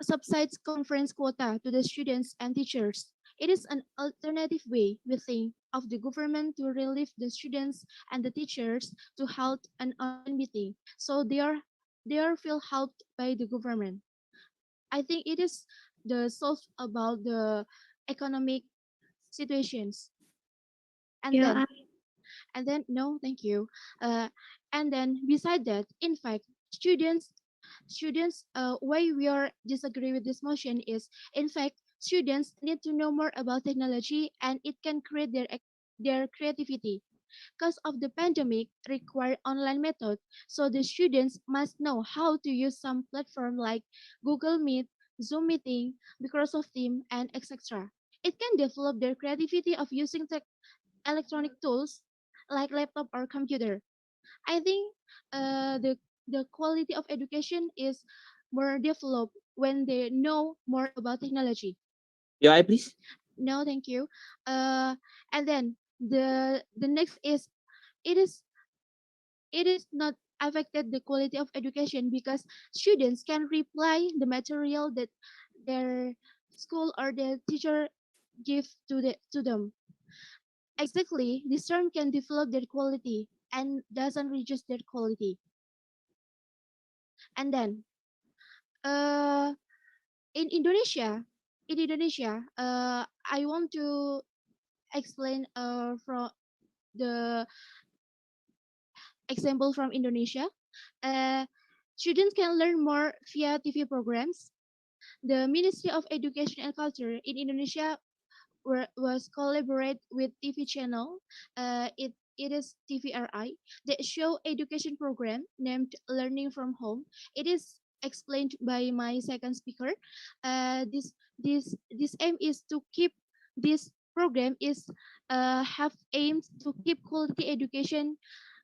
subsides conference quota to the students and teachers. It is an alternative way, we think, of the government to relieve the students and the teachers to hold an online meeting, so they are feel helped by the government. I think it is the solve about the economic situations. And Yeah, then no, thank you. And then beside that, in fact, students why we are disagree with this motion is, in fact, students need to know more about technology, and it can create their creativity. Because of the pandemic require online method, so the students must know how to use some platform like Google Meet, Zoom meeting, Microsoft Team, and etc. It can develop their creativity of using electronic tools like laptop or computer. I think the quality of education is more developed when they know more about technology. Your eye, please. No, thank you. And then the next is, it is not affected the quality of education because students can reply the material that their school or the teacher give to them. Exactly, this term can develop their quality and doesn't reduce their quality. And then, uh, in Indonesia, I want to explain from the example from Indonesia. Uh, Students can learn more via TV programs. The Ministry of Education and Culture in Indonesia was collaborate with TV channel. It is TVRI that show education program named Learning from Home. It is explained by my second speaker. This aim is to keep this program is have aimed to keep quality education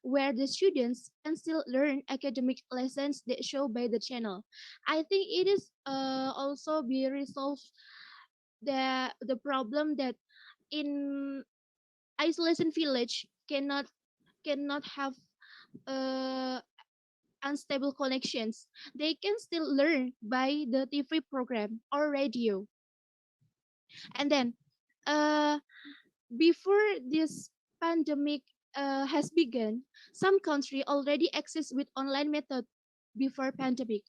where the students can still learn academic lessons that show by the channel. I think it is also be resolved the problem that in isolation village cannot have uh, unstable connections. They can still learn by the TV program or radio. And then uh, before this pandemic has begun, some country already exists with online method before pandemic.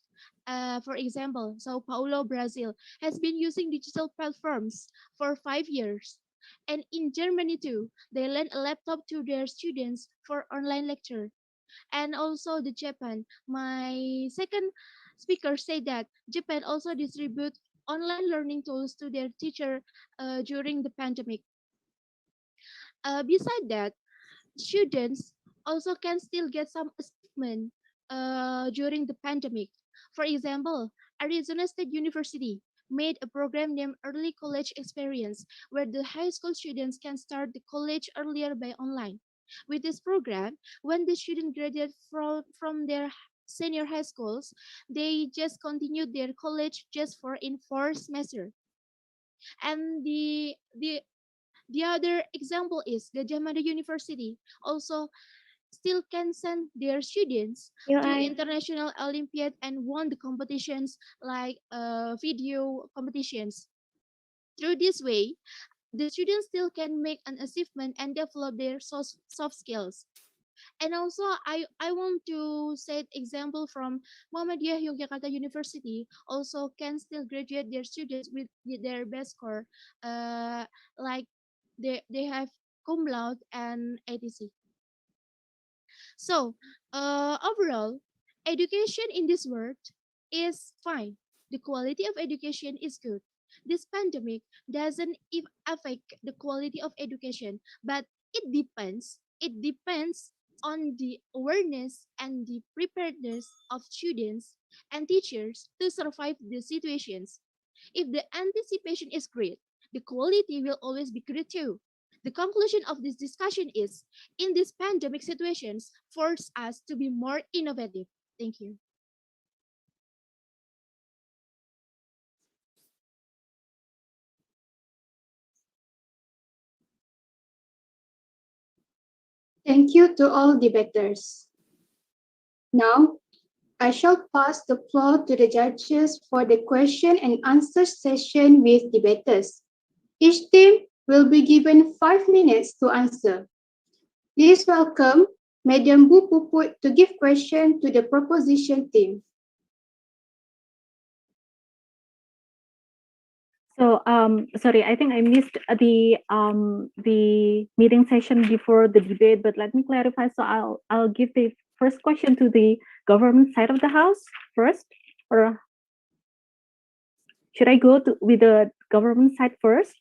For example, Sao Paulo, Brazil, has been using digital platforms for 5 years. And in Germany too, they lend a laptop to their students for online lecture. And also the Japan. My second speaker said that Japan also distribute online learning tools to their teacher during the pandemic. Beside that, students also can still get some achievement during the pandemic. For example, Arizona State University made a program named Early College Experience, where the high school students can start the college earlier by online. With this program, when the student graduate from their senior high schools, they just continue their college just for in 4 semesters. And the other example is Gajah Mada University also still can send their students to international Olympiad and won the competitions like video competitions. Through this way, the students still can make an achievement and develop their soft skills. And also, I want to set example from Muhammadiyah Yogyakarta University also can still graduate their students with their best score, like they have cum laude and etc. So, overall, education in this world is fine. The quality of education is good. This pandemic doesn't affect the quality of education, but it depends. It depends on the awareness and the preparedness of students and teachers to survive the situations. If the anticipation is great, the quality will always be great too. The conclusion of this discussion is, in these pandemic situations, force us to be more innovative. Thank you. Thank you to all debaters. Now, I shall pass the floor to the judges for the question and answer session with debaters. Each team will be given 5 minutes to answer. Please welcome Madam Bu Puput to give question to the proposition team. So, sorry, I think I missed the meeting session before the debate, but let me clarify. So I'll give the first question to the government side of the house first, or should I go with the government side first?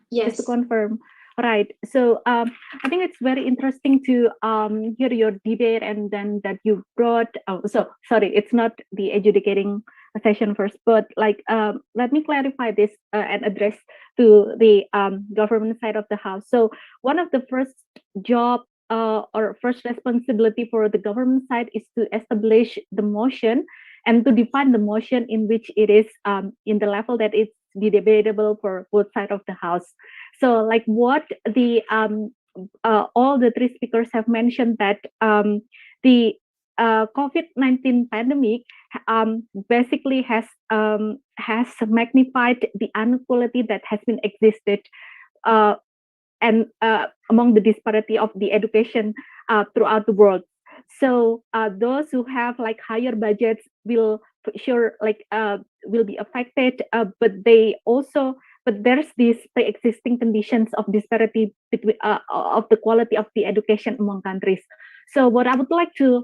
Yes. Just to confirm. All right. So I think it's very interesting to hear your debate and then that you brought. So sorry, it's not the adjudicating session first, but like let me clarify this and address to the government side of the house. So one of the first job or first responsibility for the government side is to establish the motion and to define the motion in which it is in the level that it's debatable for both sides of the house. So like what the all the three speakers have mentioned that the COVID-19 pandemic basically has magnified the inequality that has been existed and among the disparity of the education throughout the world. So those who have like higher budgets will sure like will be affected, but there's these pre-existing conditions of disparity between of the quality of the education among countries. So what I would like the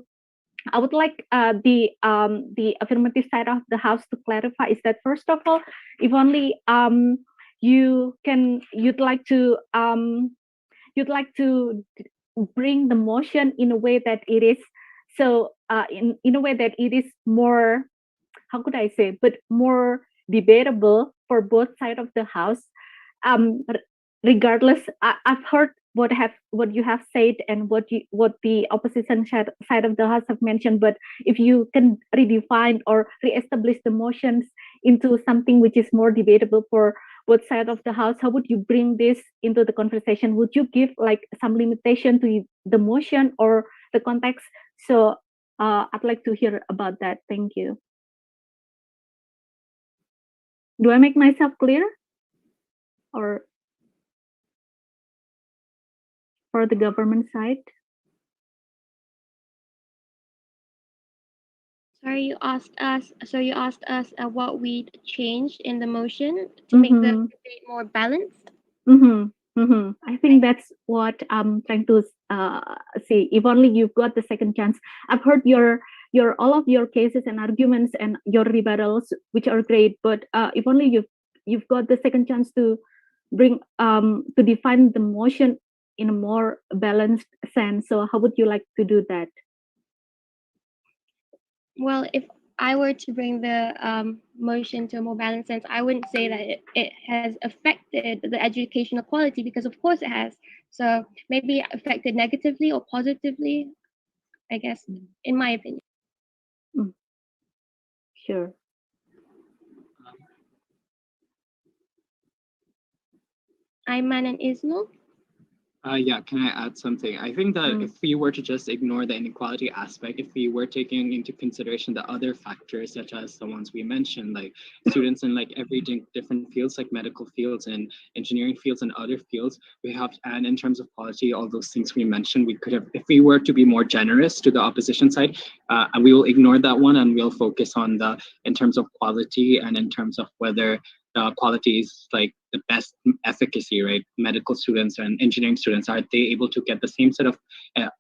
affirmative side of the house to clarify is that first of all, if only you'd like to bring the motion in a way that it is in a way that it is more, how could I say, but more debatable for both sides of the house. Regardless, I've heard what you have said and what the opposition side of the house have mentioned, but if you can redefine or reestablish the motions into something which is more debatable for both sides of the house, how would you bring this into the conversation? Would you give like some limitation to the motion or the context? So I'd like to hear about that. Thank you. Do I make myself clear? Or for the government side? Sorry, you asked us. So you asked us what we changed in the motion to make the debate more balanced. I think that's what I'm trying to say. If only you've got the second chance. I've heard your all of your cases and arguments and your rebuttals, which are great. But if only you've got the second chance to bring to define the motion in a more balanced sense. So how would you like to do that? Well, if I were to bring the motion to a more balanced sense, I wouldn't say that it has affected the educational quality, because of course it has. So maybe affected negatively or positively, I guess, in my opinion. Sure. Imaan and Ismail? Yeah, can I add something? I think that if we were to just ignore the inequality aspect, if we were taking into consideration the other factors, such as the ones we mentioned, like students in like every different fields, like medical fields and engineering fields and other fields, and in terms of quality, all those things we mentioned, we could have, if we were to be more generous to the opposition side, and we will ignore that one and we'll focus on in terms of quality and in terms of whether quality is like the best efficacy, right? Medical students and engineering students, are they able to get the same set of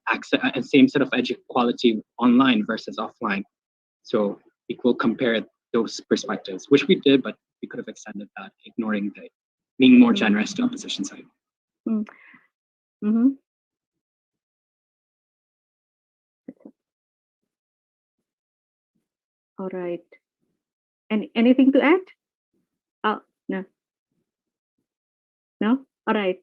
access and same set of quality online versus offline? So we will compare those perspectives, which we did, but we could have extended that, ignoring being more generous to opposition side. All right. Anything to add? Oh, no. No? All right.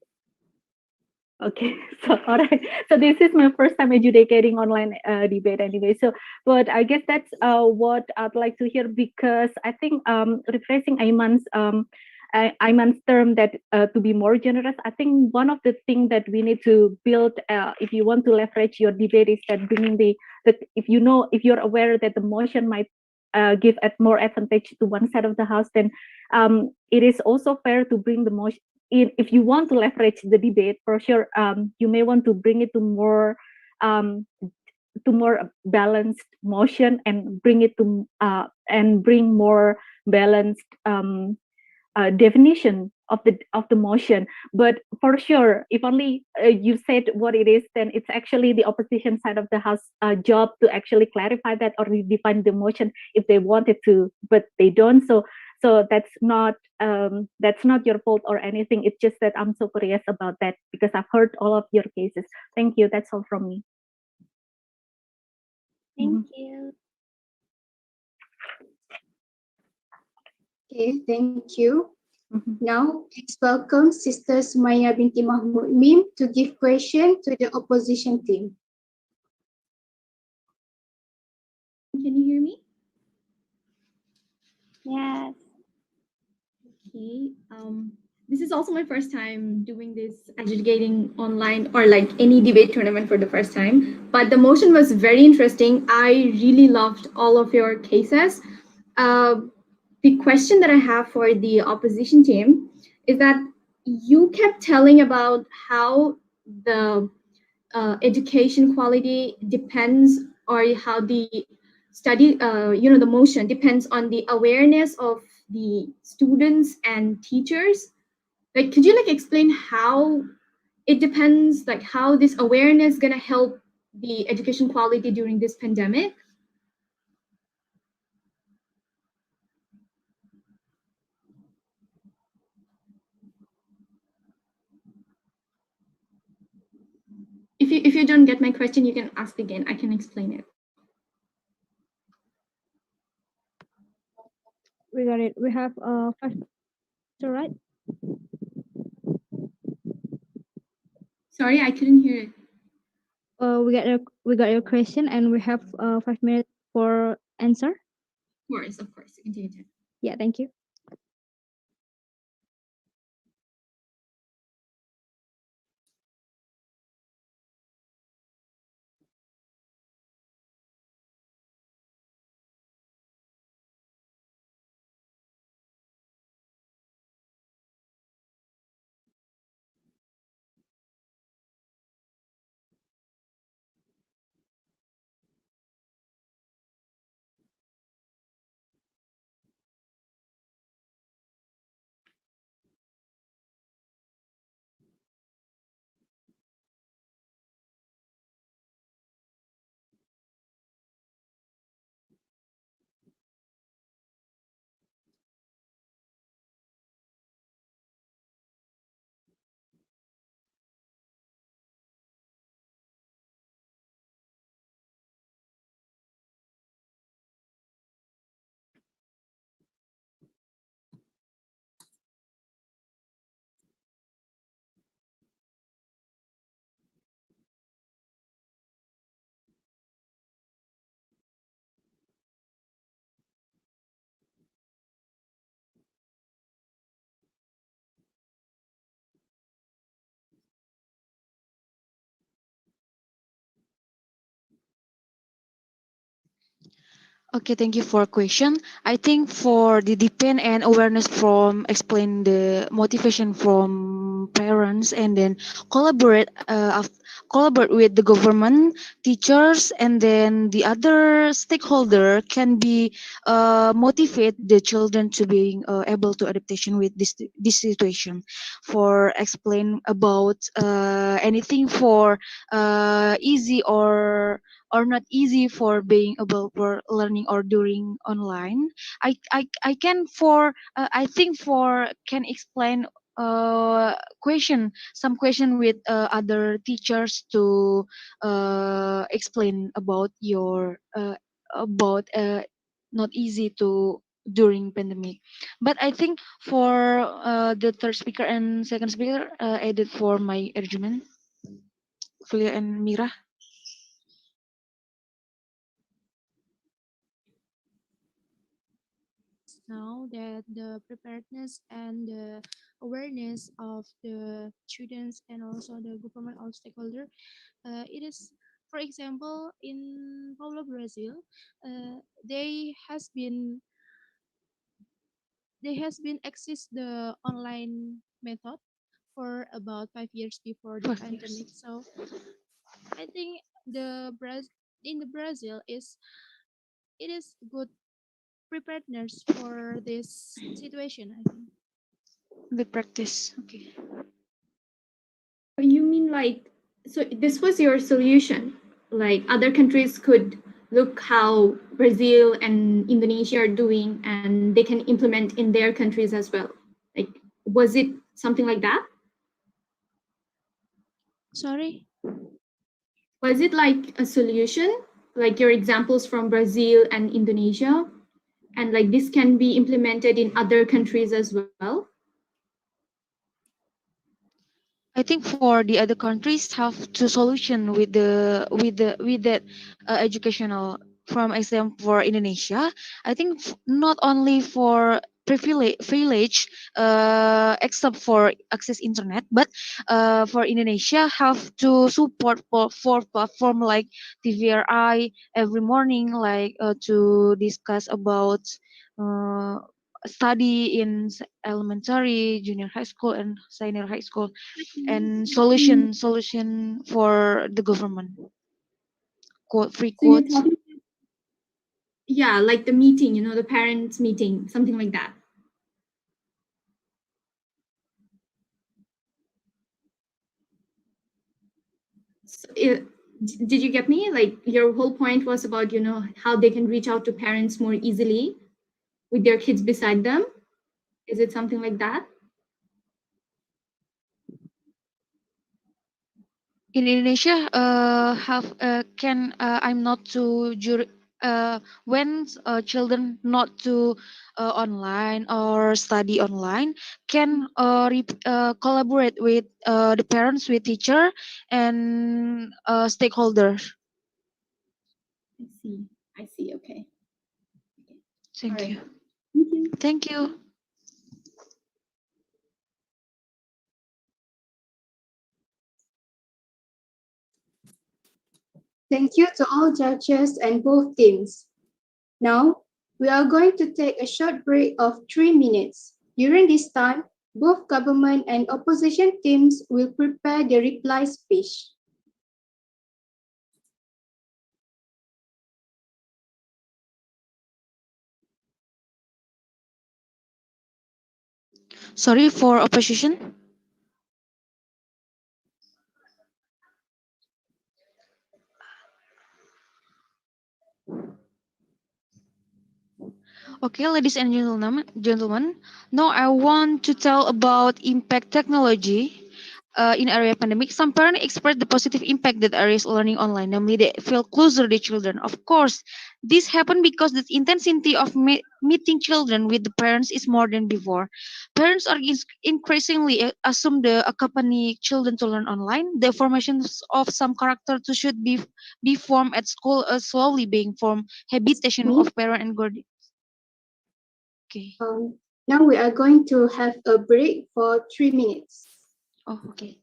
Okay. So, all right. So this is my first time adjudicating online debate anyway. So, but I guess that's what I'd like to hear, because I think rephrasing Imaan's term that to be more generous, I think one of the things that we need to build if you want to leverage your debate is that bringing if you're aware that the motion might give more advantage to one side of the house, then it is also fair to bring the motion. If you want to leverage the debate, for sure, you may want to bring it to more balanced motion and bring it to bring more balanced definition of the motion. But for sure, if only you said what it is, then it's actually the opposition side of the house job to actually clarify that or redefine the motion if they wanted to, but they don't. So that's not your fault or anything. It's just that I'm so curious about that because I've heard all of your cases. Thank you. That's all from me. Thank you. Okay, thank you. Now, please welcome Sister Sumaya binti Mahmud Mim to give question to the opposition team. Can you hear me? Yes. Okay. This is also my first time doing this adjudicating online or like any debate tournament for the first time. But the motion was very interesting. I really loved all of your cases. The question that I have for the opposition team is that you kept telling about how the education quality depends, or how the study, the motion depends on the awareness of the students and teachers. Like, could you like explain how it depends, like how this awareness gonna help the education quality during this pandemic? If you don't get my question, you can ask again. I can explain it. We got it. We have five. All right. Sorry, I couldn't hear it. We got your question, and we have 5 minutes for answer. Of course. Continue. Yeah, thank you. Okay, thank you for question. I think for the depend and awareness from explain the motivation from parents and then collaborate collaborate with the government, teachers, and then the other stakeholder can be motivate the children to being able to adaptation with this situation. For explain about anything for easy or not easy for being able for learning or doing online. I can for I think for can explain some question with other teachers to explain about your about not easy to during pandemic. But I think for the third speaker and second speaker added for my argument, Fulia and Mira. Now that the preparedness and the awareness of the students and also the government or stakeholder, it is, for example, in Paulo, Brazil, they has been exist the online method for about 5 years before the 5 years. pandemic. So I think the in the Brazil it is good preparedness for this situation, I think. Good practice. Okay. You mean like, so this was your solution? Like other countries could look how Brazil and Indonesia are doing and they can implement in their countries as well. Like, was it something like that? Sorry? Was it like a solution, like your examples from Brazil and Indonesia? And like this can be implemented in other countries as well? I think for the other countries have to solution with the with that educational from example for Indonesia, I think not only for privilege, except for access internet, but for Indonesia have to support for platform like TVRI every morning, like to discuss about uh, study in elementary, junior high school, and senior high school, and solution for the government. Free So you're quotes. talking, yeah, like the meeting, the parents' meeting, something like that. So did you get me? Like your whole point was about, how they can reach out to parents more easily with their kids beside them. Is it something like that? In Indonesia, I'm not to when children not to online or study online can collaborate with the parents, with teacher, and stakeholders. I see. I see. Okay. Thank All you. right. Thank you. Thank you. Thank you to all judges and both teams. Now, we are going to take a short break of 3 minutes. During this time, both government and opposition teams will prepare the reply speech. Sorry for opposition. Okay, ladies and gentlemen, now I want to tell about impact technology in area pandemic. Some parents express the positive impact that areas learning online, namely they feel closer to children. Of course, this happened because the intensity of meeting children with the parents is more than before. Parents are increasingly assume the accompany children to learn online. The formations of some character to should be formed at school slowly being formed. Habitation Me? of parent and guardian. Okay. Now we are going to have a break for 3 minutes. Oh, okay.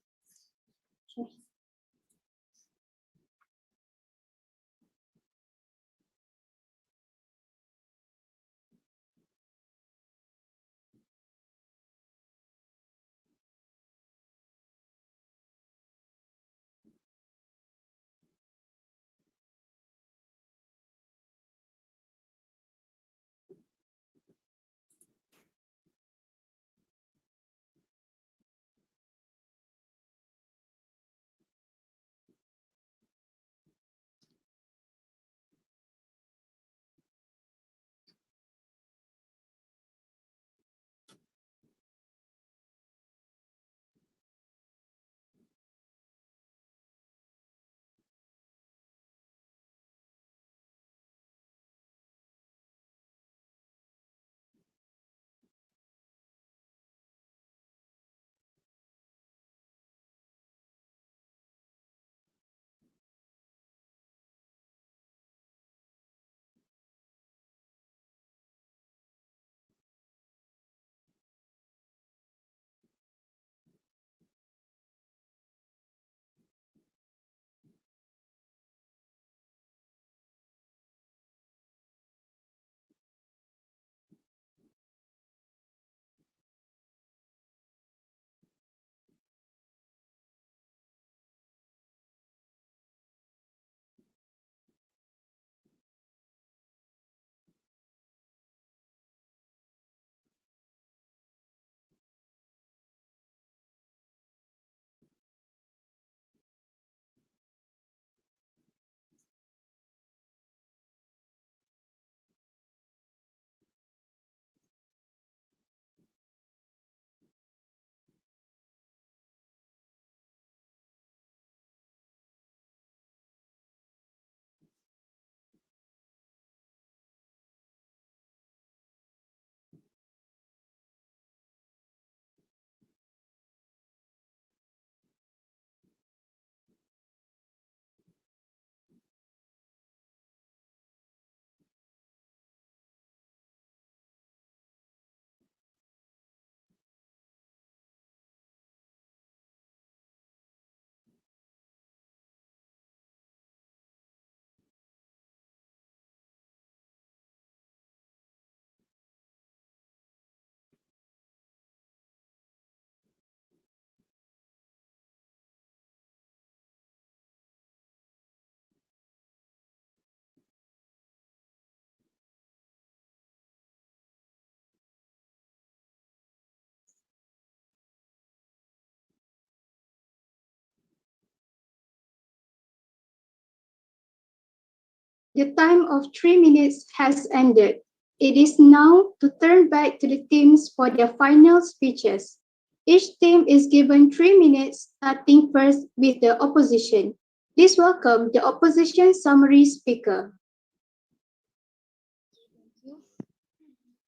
The time of 3 minutes has ended. It is now to turn back to the teams for their final speeches. Each team is given 3 minutes, starting first with the opposition. Please welcome the opposition summary speaker.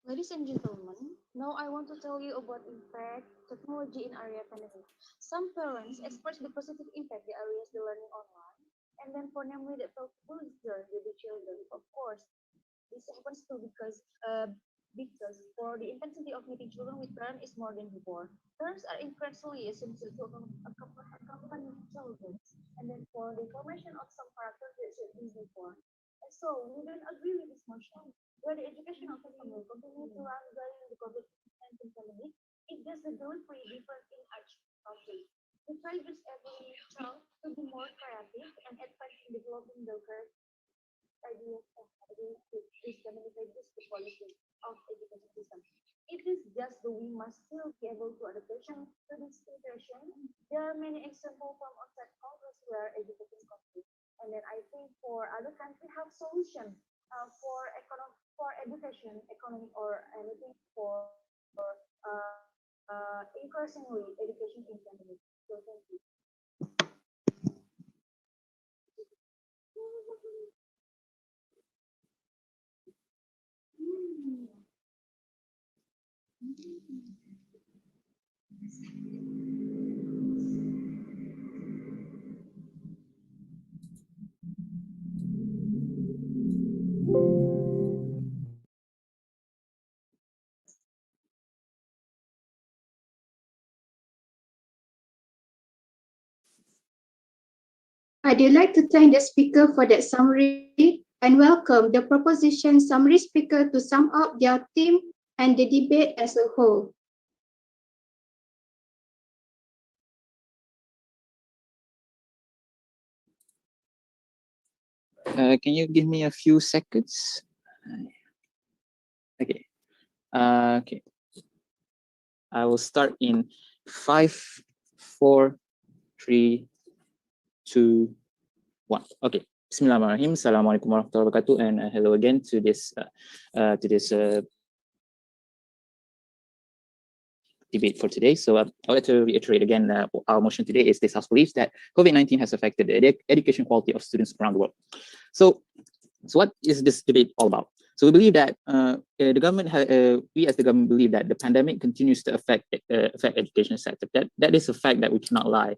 Ladies and gentlemen, now I want to tell you about impact technology in area pandemic. Some parents express the positive impact the areas they learning online, and then for namely that felt concerned with the children. Of course, this happens too because for the intensity of meeting children with parents is more than before. Parents are increasingly essential to accompany children, and then for the formation of some characters that should be before. And so we don't agree with this motion where the educational system will continue to run during the COVID-19 pandemic. It does the delivery different in each country. We try to every child to be more creative and advance in developing their ideas and ideas to communicate this the policy of education system. It is just that we must still be able to adaptation to this situation. There are many examples from outside countries where education countries. And then I think for other countries have solution for education, economic or anything for increasingly education in pandemic. So thank you. I'd like to thank the speaker for that summary and welcome the proposition summary speaker to sum up their theme and the debate as a whole. Can you give me a few seconds? Okay. Okay. I will start in 5, 4, 3, 2, 1. Okay. Bismillahirrahmanirrahim. Assalamualaikum warahmatullahi wabarakatuh. And hello again to this debate for today. So I would like to reiterate again, our motion today is this House believes that COVID-19 has affected the education quality of students around the world. So what is this debate all about? So we believe that the government, we as the government believe that the pandemic continues to affect education sector. That is a fact that we cannot lie.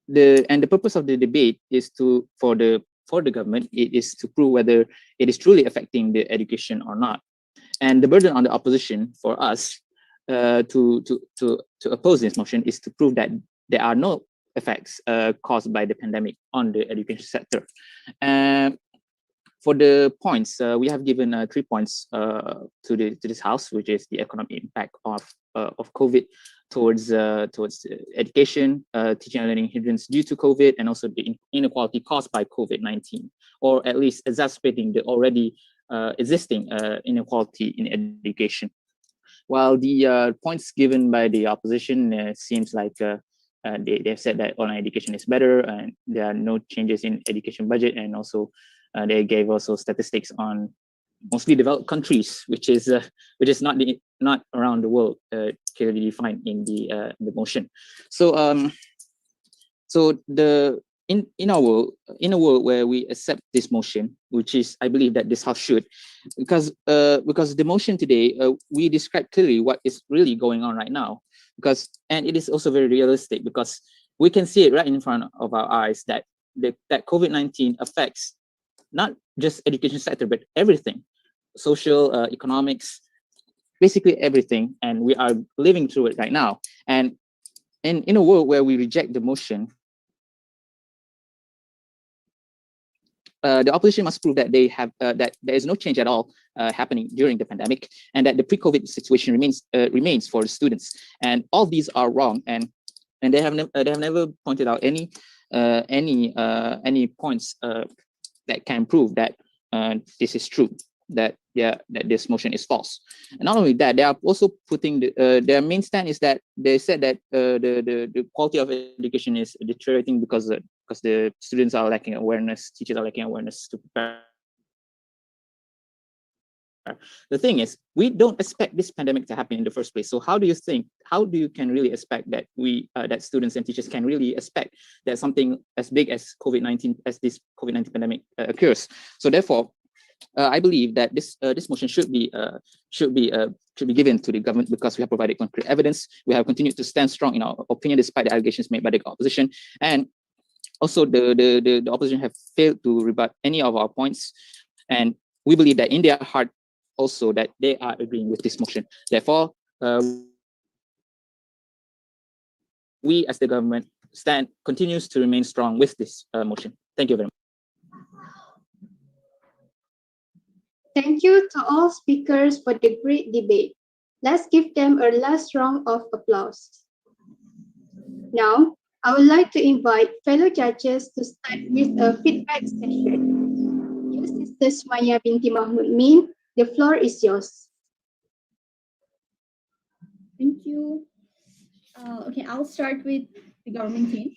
The purpose of the debate is for the government, it is to prove whether it is truly affecting the education or not. And the burden on the opposition for us to oppose this motion is to prove that there are no effects caused by the pandemic on the education sector. For the points, we have given 3 points to this House, which is the economic impact of COVID towards education, teaching and learning hindrance due to COVID, and also the inequality caused by COVID-19, or at least exacerbating the already existing inequality in education. While the points given by the opposition seems like they have said that online education is better and there are no changes in education budget, and also they gave also statistics on mostly developed countries, which is not around the world, clearly defined in the motion. So in a world where we accept this motion, which is I believe that this House should, because the motion today we describe clearly what is really going on right now, and it is also very realistic because we can see it right in front of our eyes that COVID-19 affects not just education sector but everything, social, economics, basically everything, and we are living through it right now. And in a world where we reject the motion, the opposition must prove that they have that there is no change at all happening during the pandemic, and that the pre-COVID situation remains for the students. And all these are wrong, and they have never pointed out any points that can prove that this is true, that this motion is false. And not only that, they are also putting their main stand is that they said that the quality of education is deteriorating because because the students are lacking awareness, teachers are lacking awareness to prepare. The thing is, we don't expect this pandemic to happen in the first place. So how do you can really expect that that students and teachers can really expect that something as big as this COVID-19 pandemic occurs? So therefore, I believe that this motion should be given to the government, because we have provided concrete evidence. We have continued to stand strong in our opinion despite the allegations made by the opposition, and also the opposition have failed to rebut any of our points. And we believe that in their heart also that they are agreeing with this motion. Therefore, we as the government continues to remain strong with this motion. Thank you very much. Thank you to all speakers for the great debate. Let's give them a last round of applause. Now, I would like to invite fellow judges to start with a feedback session. Dear Sister Sumaya binti Mahmud Min, the floor is yours. Thank you. Okay, I'll start with the government team.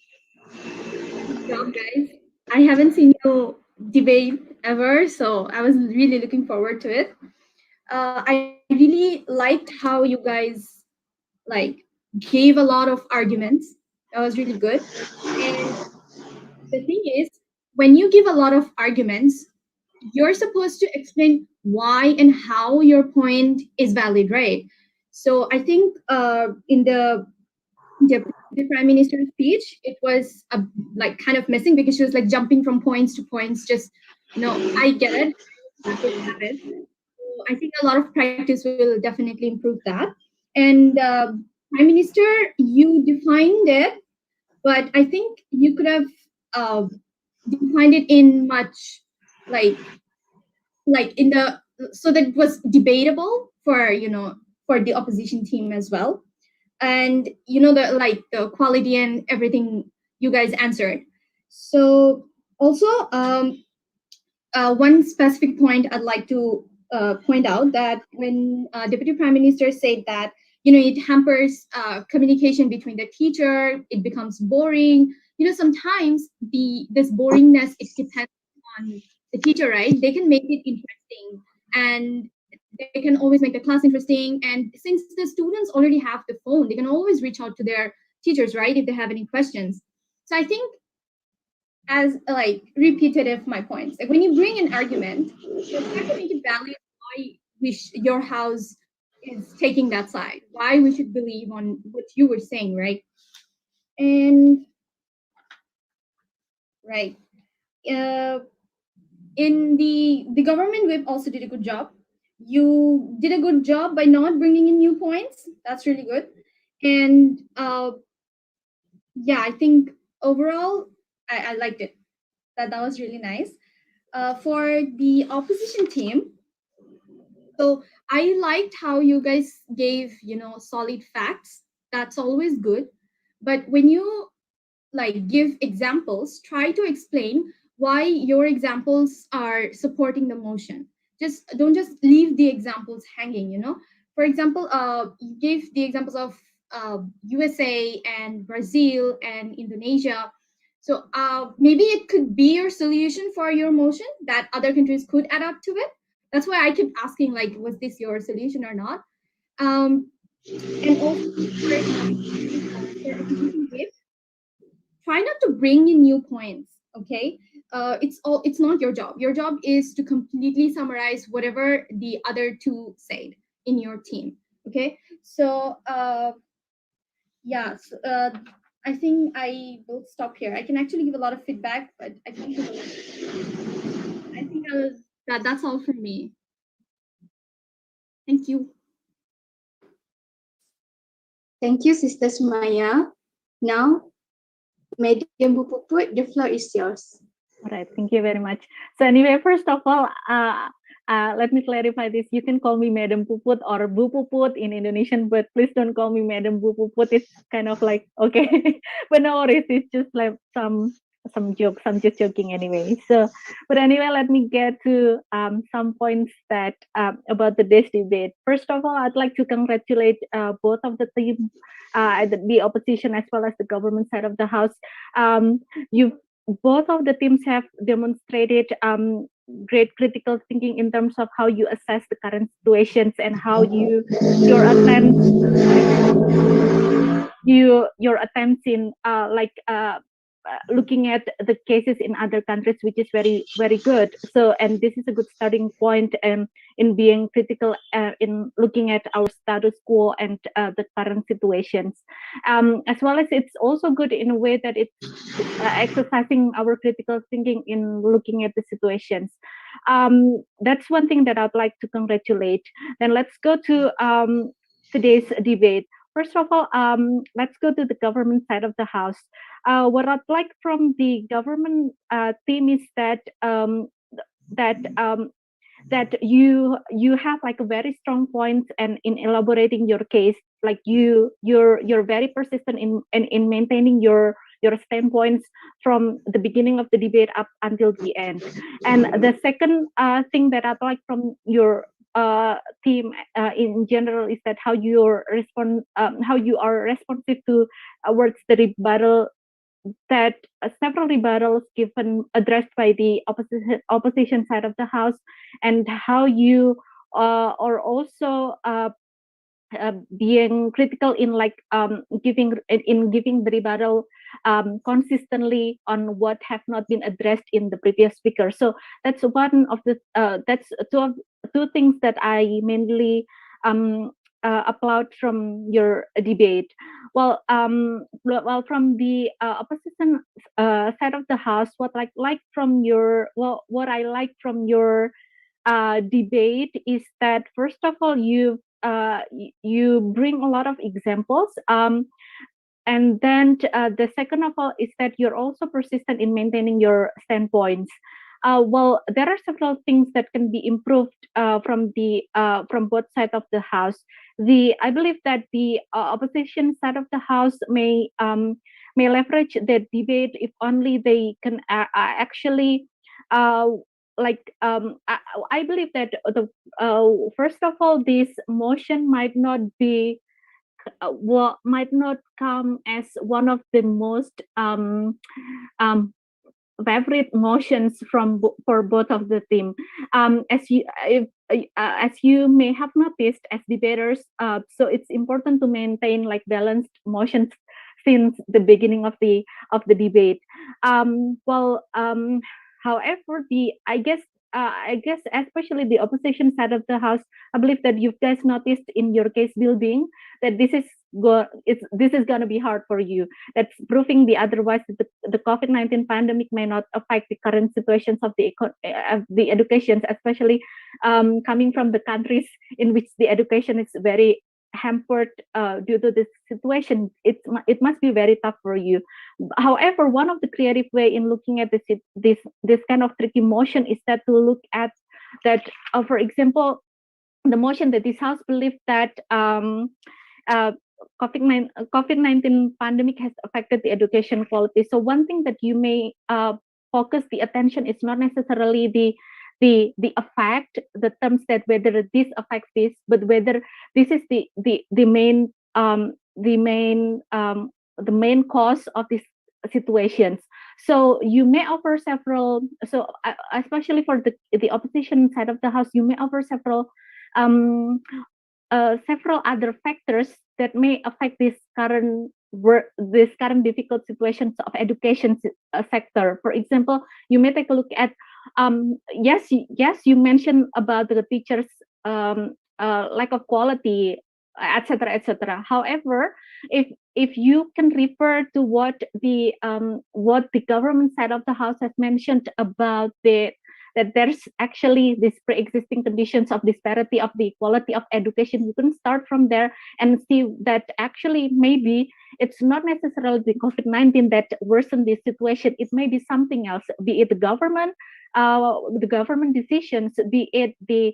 Good job, guys. I haven't seen you debate ever, so I was really looking forward to it. I really liked how you guys gave a lot of arguments. That was really good. And the thing is, when you give a lot of arguments, you're supposed to explain why and how your point is valid, right? So I think in the Prime Minister's speech, it was kind of missing, because she was jumping from points to points. Just, I get it. So I think a lot of practice will definitely improve that. And Prime Minister, you defined it, but I think you could have defined it in much in the, so that it was debatable for for the opposition team as well. And the quality and everything you guys answered. So also one specific point I'd like to point out, that when Deputy Prime Minister said that it hampers communication between the teacher, it becomes boring. Sometimes this boringness, it depends on the teacher, right? They can make it interesting, and they can always make the class interesting. And since the students already have the phone, they can always reach out to their teachers, right, if they have any questions. So I think, as repetitive my points, when you bring an argument, you have to make it valid why your house is taking that side, why we should believe on what you were saying, right? And right, in the government whip also did a good job. You did a good job by not bringing in new points. That's really good. And yeah, I think overall I liked it. That was really nice. For the opposition team, so I liked how you guys gave solid facts. That's always good. But when you give examples, try to explain why your examples are supporting the motion. Don't just leave the examples hanging. For example, you gave the examples of USA and Brazil and Indonesia. So maybe it could be your solution for your motion, that other countries could adapt to it. That's why I keep asking, was this your solution or not? And also try not to bring in new points, okay? It's not your job. Your job is to completely summarize whatever the other two said in your team, okay? So yeah, I think I will stop here. I can actually give a lot of feedback, but I think that's all from me. Thank you. Thank you, Sister Sumaya. Now, Madam Bu Puput, the floor is yours. All right, thank you very much. So anyway, first of all, let me clarify this. You can call me Madam Puput or Bu Puput in Indonesian, but please don't call me Madam Bu Puput. It's kind of okay, but no worries. It's just some jokes. I'm just joking anyway. So, but anyway, let me get to some points that about today's debate. First of all, I'd like to congratulate both of the team, the opposition as well as the government side of the house. both of the teams have demonstrated great critical thinking in terms of how you assess the current situations and how your attempts your attempts in looking at the cases in other countries, which is very good. So, and this is a good starting point in being critical in looking at our status quo and the current situations, as well as it's also good in a way that it's exercising our critical thinking in looking at the situations. That's one thing that I'd like to congratulate. Then let's go to today's debate. First of all, let's go to the government side of the house. What I'd like from the government team is that that you have like a very strong point and in elaborating your case, like you're very persistent in maintaining your standpoints from the beginning of the debate up until the end. And the second thing that I'd like from your team in general is that how you are responsive to towards the rebuttal that several rebuttals given addressed by the opposition side of the house, and how you are also being critical in giving the rebuttal consistently on what have not been addressed in the previous speaker. So that's one of the that's two things that I mainly applaud from your debate. Well, from the opposition side of the house, what I like from your debate is that first of all you bring a lot of examples, and then the second of all is that you're also persistent in maintaining your standpoints. Well, there are several things that can be improved from both sides of the house. I believe that the opposition side of the house may leverage the debate if only they can actually I believe that first of all, this motion might not be might not come as one of the most favorite motions for both of the team. As you may have noticed as debaters, so it's important to maintain like balanced motions since the beginning of the debate. However, I guess especially the opposition side of the house, I believe that you guys noticed in your case building that this is going to be hard for you. That's proving the otherwise the COVID-19 pandemic may not affect the current situations of the education, especially coming from the countries in which the education is very hampered due to this situation. It must be very tough for you. However, one of the creative way in looking at this kind of tricky motion is that to look at that, for example, the motion that this house believed that COVID-19 pandemic has affected the education quality. So one thing that you may focus the attention is not necessarily the effect, the terms that whether this affects this, but whether this is the main cause of these situations. So you may offer several. So especially for the opposition side of the house, you may offer several other factors that may affect this current difficult situations of education sector. For example, you may take a look at yes, you mentioned about the teachers lack of quality, etc., etc. However, if you can refer to what the government side of the house has mentioned about that there's actually this pre-existing conditions of disparity of the quality of education, you can start from there and see that actually maybe it's not necessarily the COVID-19 that worsened this situation. It may be something else, be it the government decisions, be it the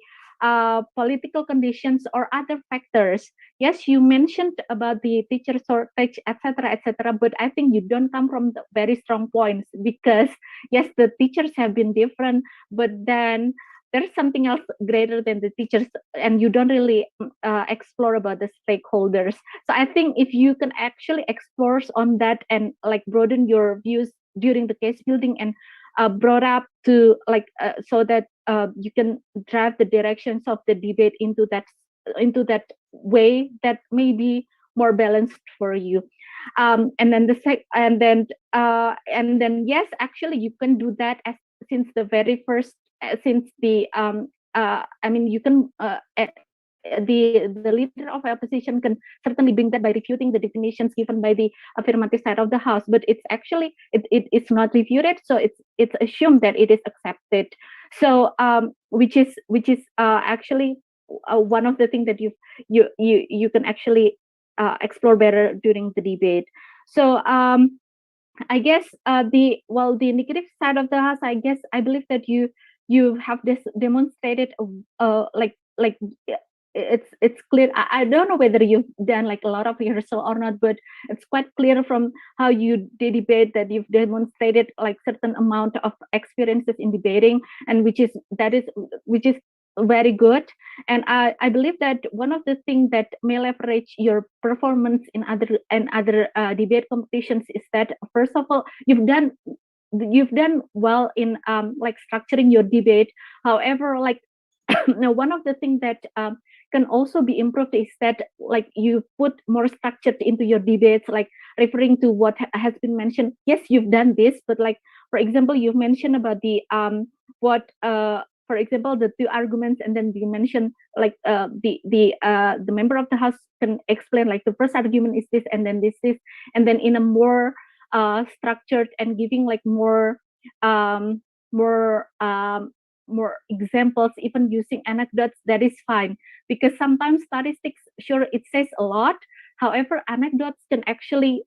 political conditions or other factors. Yes, you mentioned about the teacher shortage, etc., etc., but I think you don't come from the very strong points, because yes, the teachers have been different, but then there's something else greater than the teachers, and you don't really explore about the stakeholders. So I think if you can actually explore on that and like broaden your views during the case building and brought up to so that you can drive the directions of the debate into that way that may be more balanced for you. And then yes, actually you can do that since the very first since the you can the leader of opposition can certainly bring that by refuting the definitions given by the affirmative side of the house, but it's actually it's not refuted, so it's assumed that it is accepted. So which is actually one of the things that you can actually explore better during the debate. So I guess the negative side of the house, I believe that you have this demonstrated like it's clear. I don't know whether you've done like a lot of rehearsal or not, but it's quite clear from how you debate that you've demonstrated like certain amount of experiences in debating, and which is very good. And I believe that one of the things that may leverage your performance in other debate competitions is that, first of all, you've done well in like structuring your debate. However, like now one of the things that can also be improved is that like you put more structure into your debates, like referring to what has been mentioned. Yes, you've done this, but like for example, you've mentioned about the for example, the two arguments, and then you mentioned like the member of the house can explain like the first argument is this, and then this, and then in a more structured and giving like more examples, even using anecdotes. That is fine, because sometimes statistics, sure, it says a lot. However, anecdotes can actually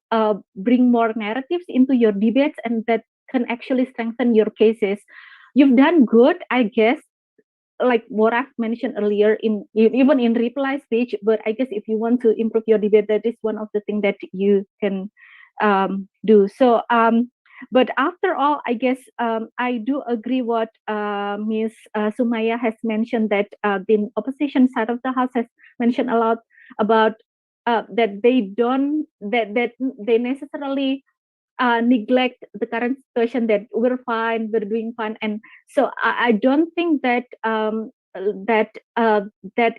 bring more narratives into your debates, and that can actually strengthen your cases. You've done good, I guess, like what I've mentioned earlier even in reply speech. But I guess if you want to improve your debate, that is one of the things that you can do. So but after all, I guess I do agree what Ms. Sumaya has mentioned, that the opposition side of the house has mentioned a lot about that they necessarily neglect the current situation, that we're fine, we're doing fine. And so I don't think that that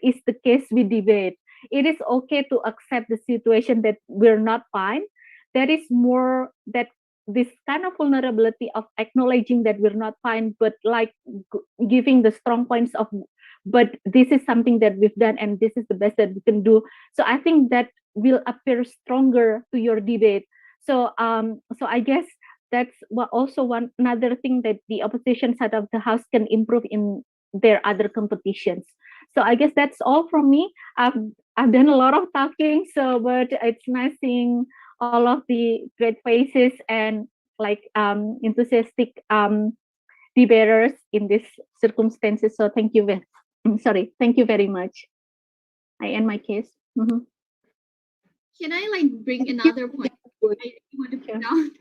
is the case with debate. It is okay to accept the situation that we're not fine. That is more that this kind of vulnerability of acknowledging that we're not fine, but like giving the strong points of, but this is something that we've done and this is the best that we can do. So I think that will appear stronger to your debate. So so I guess that's also another thing that the opposition side of the house can improve in their other competitions. So I guess that's all from me. I've done a lot of talking, so but it's nice seeing all of the great faces and like enthusiastic debaters in these circumstances. So thank you thank you very much. I end my case. Mm-hmm. Can I like bring another point I want to put down?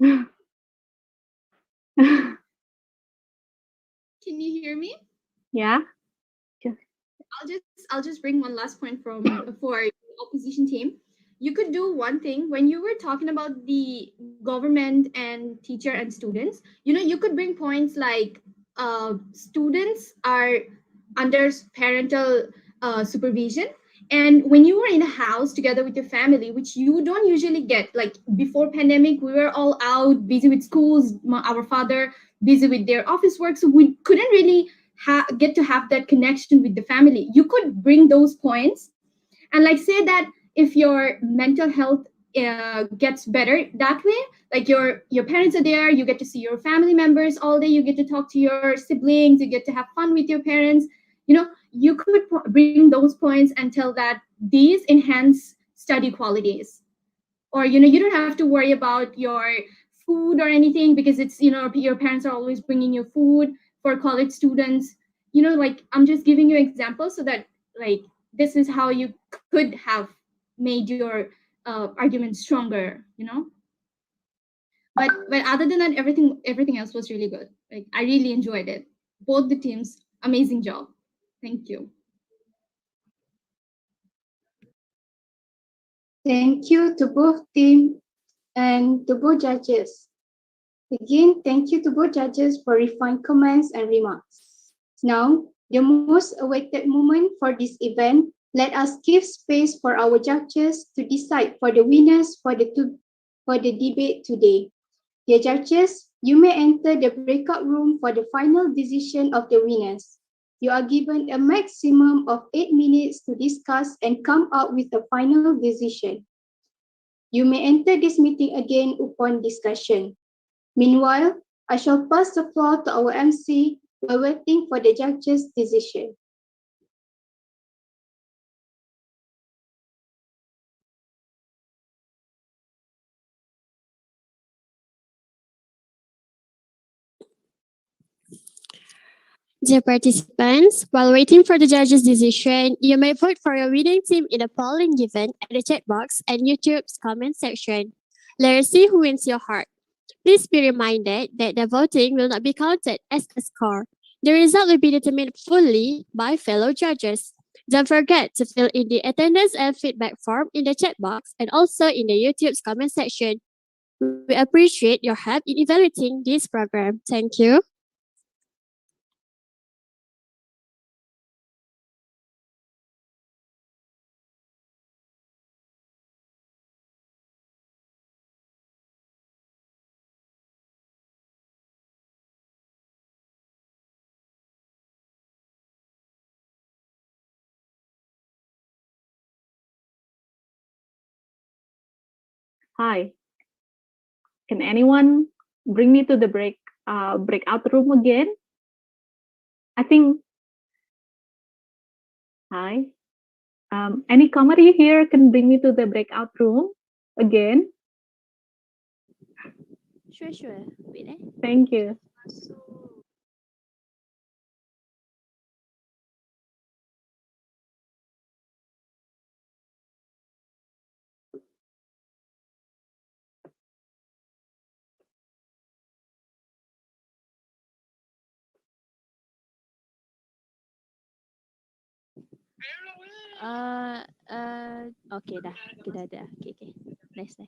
Can you hear me? Yeah. I'll just bring one last point for the opposition team. You could do one thing when you were talking about the government and teacher and students. You could bring points like students are under parental supervision, and when you were in a house together with your family, which you don't usually get, like before pandemic, we were all out busy with schools, our father busy with their office work, so we couldn't really get to have that connection with the family. You could bring those points and like say that if your mental health gets better that way, like your parents are there, you get to see your family members all day, you get to talk to your siblings, you get to have fun with your parents. You could bring those points and tell that these enhance study qualities, or you don't have to worry about your food or anything, because it's your parents are always bringing you food. For college students, like I'm just giving you examples so that like this is how you could have made your argument stronger. But other than that, everything else was really good. Like I really enjoyed it. Both the teams, amazing job. Thank you. Thank you to both team and to both judges. Again, thank you to both judges for refined comments and remarks. Now, the most awaited moment for this event, let us give space for our judges to decide for the winners for the debate today. Dear judges, you may enter the breakout room for the final decision of the winners. You are given a maximum of 8 minutes to discuss and come up with a final decision. You may enter this meeting again upon discussion. Meanwhile, I shall pass the floor to our MC while waiting for the judge's decision. Dear participants, while waiting for the judge's decision, you may vote for your winning team in the polling given at the chat box and YouTube's comment section. Let us see who wins your heart. Please be reminded that the voting will not be counted as a score. The result will be determined fully by fellow judges. Don't forget to fill in the attendance and feedback form in the chat box and also in the YouTube's comment section. We appreciate your help in evaluating this program. Thank you. Hi, can anyone bring me to the breakout room again? I think, hi. Any comer you here can bring me to the breakout room again? Sure. Wait, Thank you. Oke dah, kita dah. Okay. Nice.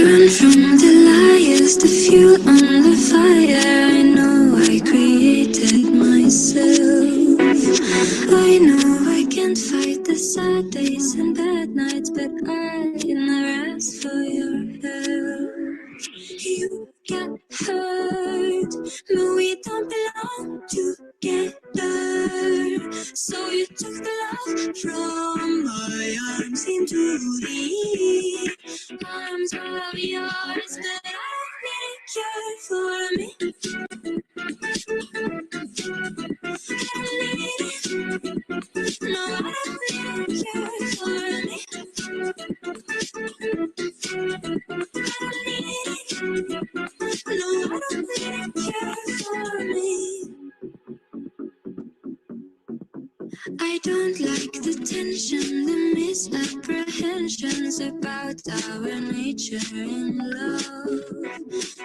run from the liars, the fuel on the fire. I know I created myself. I know I can't fight the sad days and bad nights, but I never asked for your help. You get hurt, but we don't belong together. So you took the love from my arms into the arms of yours, but I don't need a cure for me. I don't need it. No, I don't need a cure for me. I don't need it. No, I don't need a cure for me. I don't like the tension, the misapprehensions about our nature in love.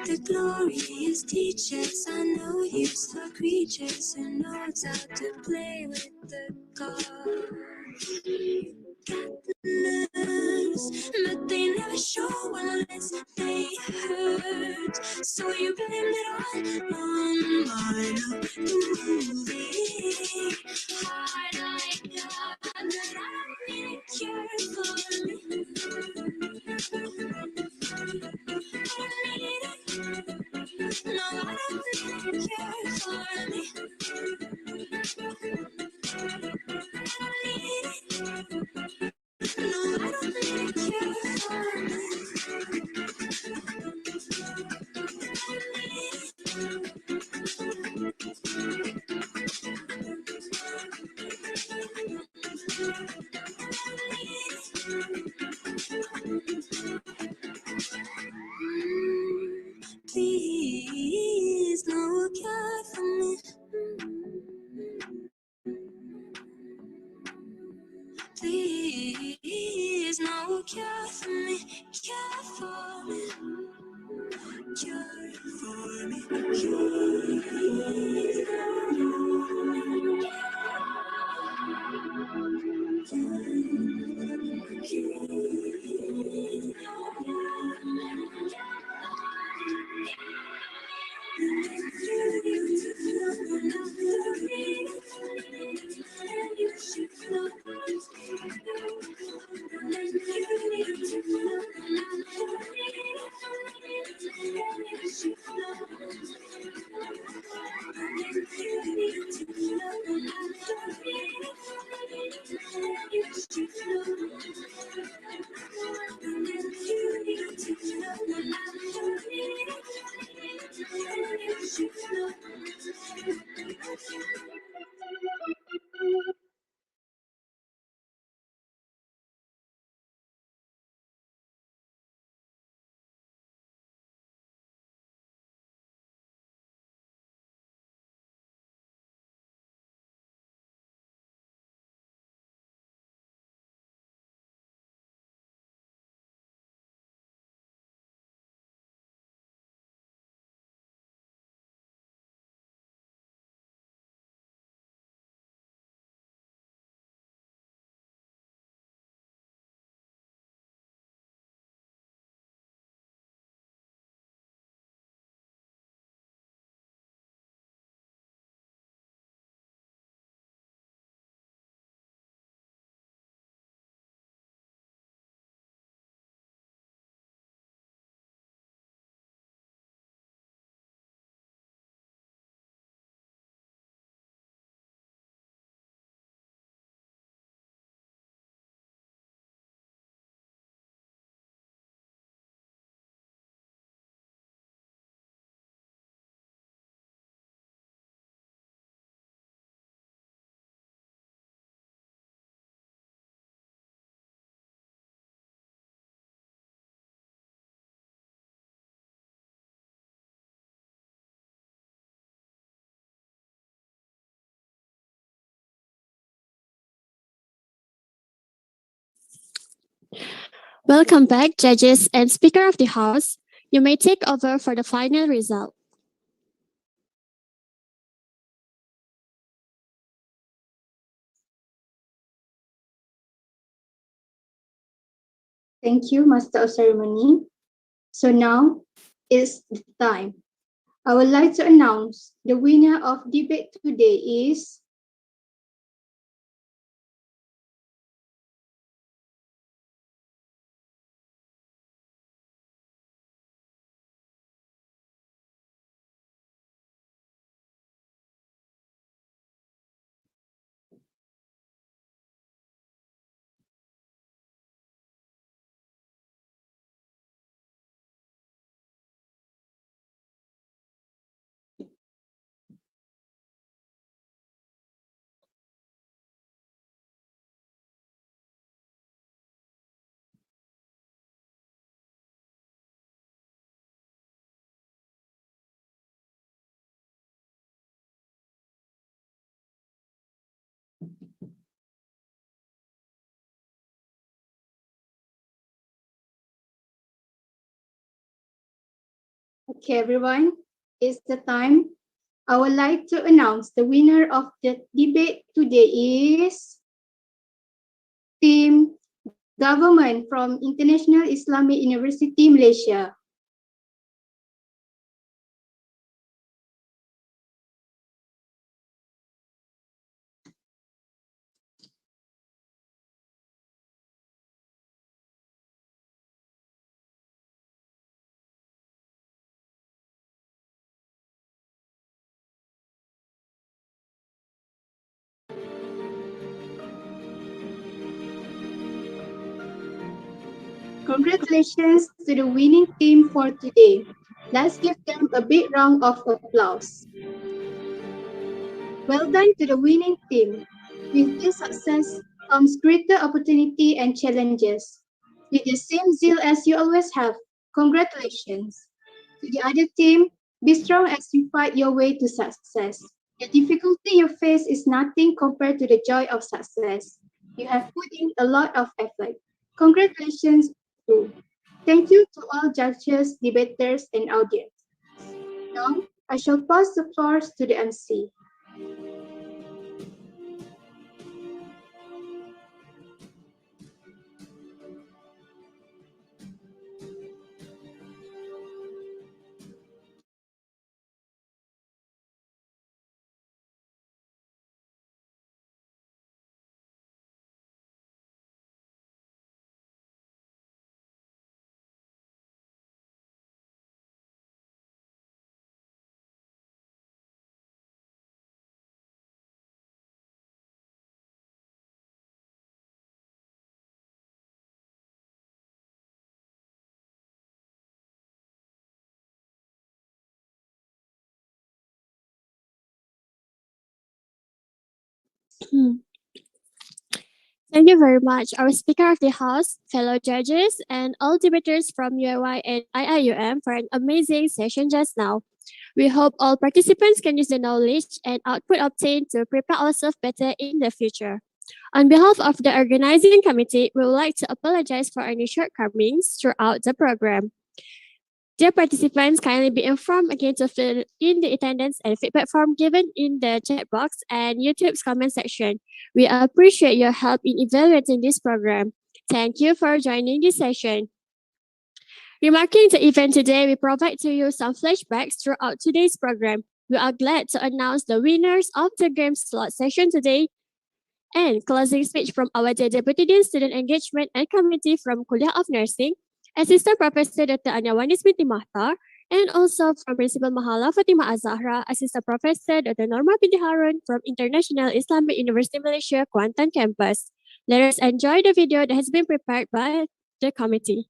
The glorious teachers are no use for creatures who knows how to play with the God. Got the nerves, but they never show unless they hurt. So you blame it on my love moving hard like God, but I don't need a cure for me. I don't need it. No, I don't need a cure for me. I don't need it. No, I don't need a cure for me. Please, no cure for me. Please, no cure for me. Cure for me. Cure for me. Welcome back, judges and Speaker of the House. You may take over for the final result. Thank you, Master of Ceremony. So now is the time. I would like to announce the winner of debate today is okay, everyone. It's the time. I would like to announce the winner of the debate today is Team Government from International Islamic University, Malaysia. Congratulations to the winning team for today. Let's give them a big round of applause. Well done to the winning team. With this success comes greater opportunity and challenges. With the same zeal as you always have, congratulations. To the other team, be strong as you fight your way to success. The difficulty you face is nothing compared to the joy of success. You have put in a lot of effort. Congratulations too. Thank you to all judges, debaters, and audience. Now, I shall pass the floor to the MC. Thank you very much, our Speaker of the House, fellow judges, and all debaters from UAY and IIUM for an amazing session just now. We hope all participants can use the knowledge and output obtained to prepare ourselves better in the future. On behalf of the organizing committee, we would like to apologize for any shortcomings throughout the program. Dear participants, kindly be informed again to fill in the attendance and feedback form given in the chat box and YouTube's comment section. We appreciate your help in evaluating this program. Thank you for joining this session. Remarking the event today, we provide to you some flashbacks throughout today's program. We are glad to announce the winners of the game slot session today and closing speech from our Deputy Dean Student Engagement and Committee from Kuliah of Nursing, Assistant Professor Dr. Anyawanis binti Mahtar, and also from Principal Mahala Fatimah Az-Zahra, Assistant Professor Dr. Norma binti Harun from International Islamic University Malaysia, Kuantan Campus. Let us enjoy the video that has been prepared by the committee.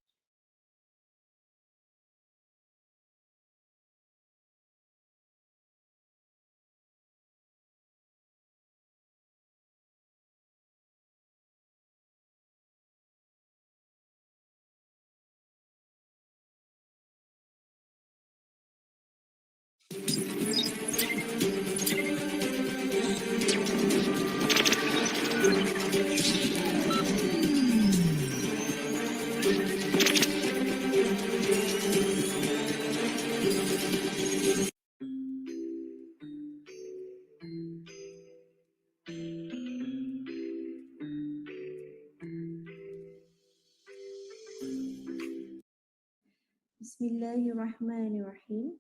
Bismillahirrahmanirrahim.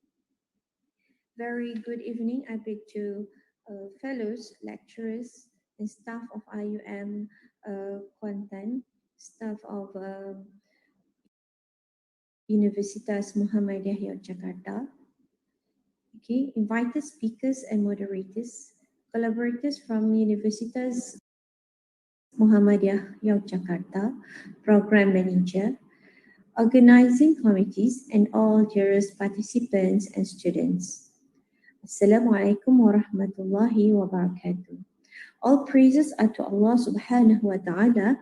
Very good evening, I bid to fellows, lecturers, and staff of IIUM Kuantan, staff of Universitas Muhammadiyah Yogyakarta, okay, invited speakers and moderators, collaborators from Universitas Muhammadiyah Yogyakarta, program manager, organizing committees, and all dearest participants and students. Assalamualaikum warahmatullahi wabarakatuh. All praises are to Allah subhanahu wa ta'ala,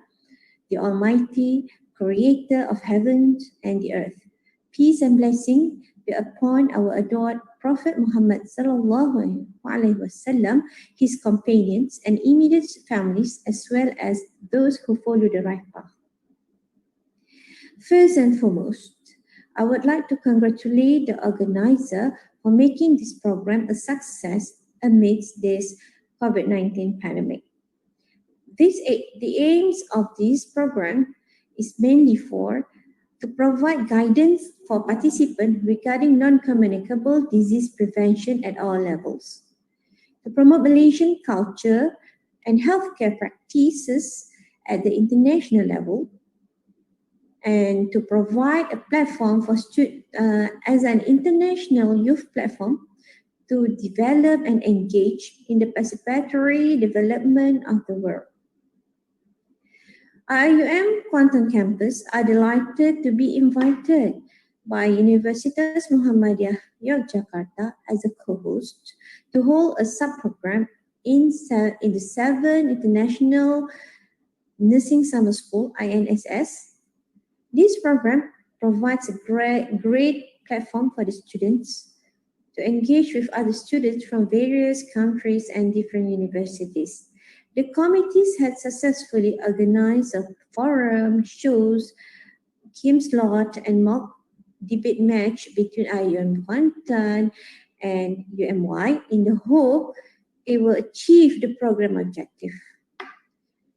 the Almighty, creator of heaven and the earth. Peace and blessing be upon our adored Prophet Muhammad sallallahu alaihi wasallam, his companions and immediate families, as well as those who follow the right path. First and foremost, I would like to congratulate the organizer for making this program a success amidst this COVID-19 pandemic. The aims of this program is mainly to provide guidance for participants regarding non-communicable disease prevention at all levels, to promote Malaysian culture and healthcare practices at the international level, and to provide a platform for as an international youth platform to develop and engage in the participatory development of the world. IIUM Kuantan campus are delighted to be invited by Universitas Muhammadiyah Yogyakarta as a co-host to hold a subprogram in the 7th International Nursing Summer School, INSS. This program provides a great platform for the students to engage with other students from various countries and different universities. The committees had successfully organized a forum, shows, game slot, and mock debate match between IIUM Kuantan and UMY in the hope it will achieve the program objective.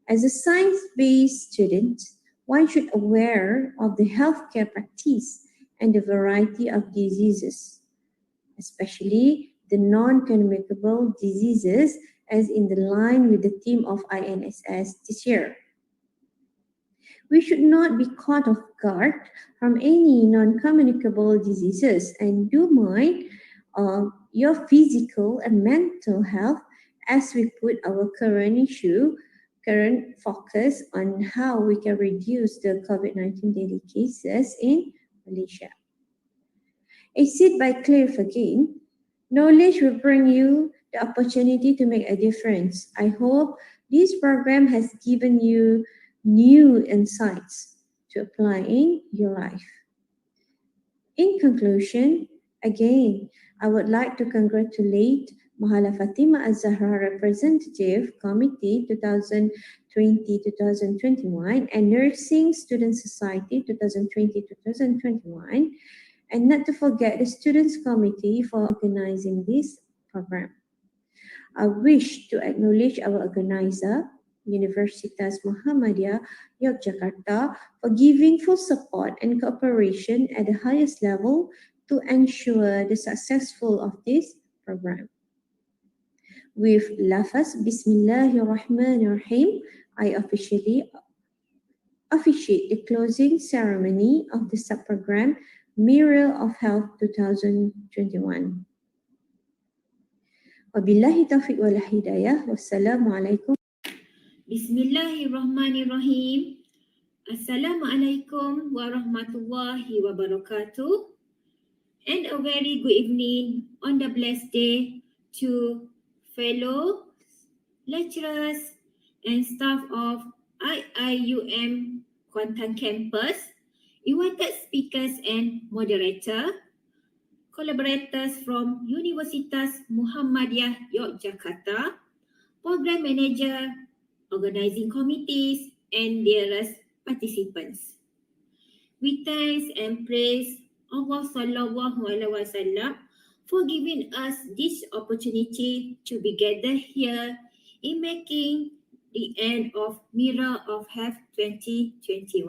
As a science-based student, one should aware of the healthcare practice and the variety of diseases, especially the non-communicable diseases, as in the line with the theme of INSS this year. We should not be caught off guard from any non-communicable diseases and do mind your physical and mental health as we put our current focus on how we can reduce the COVID-19 daily cases in Malaysia. As said by Claire again, knowledge will bring you the opportunity to make a difference. I hope this program has given you new insights to apply in your life. In conclusion, again, I would like to congratulate Mahala Fatima Az-Zahra Representative Committee 2020-2021 and Nursing Student Society 2020-2021, and not to forget the Students Committee for organizing this program. I wish to acknowledge our organizer, Universitas Muhammadiyah Yogyakarta, for giving full support and cooperation at the highest level to ensure the successful of this program. With lafaz Bismillahirrahmanirrahim, I officially officiate the closing ceremony of the subprogram Mirror of Health 2021. Wabillahi taufiq wal hidayah. Wassalamualaikum. Bismillahirrahmanirrahim. Assalamualaikum warahmatullahi wabarakatuh. And a very good evening on the blessed day to fellow lecturers and staff of IIUM Kuantan campus, invited speakers and moderator, collaborators from Universitas Muhammadiyah Yogyakarta, program manager, organizing committees, and dearest participants. We thank and praise Allah sallallahu alaihi wasallam for giving us this opportunity to be gathered here in making the end of Mirror of Health 2021.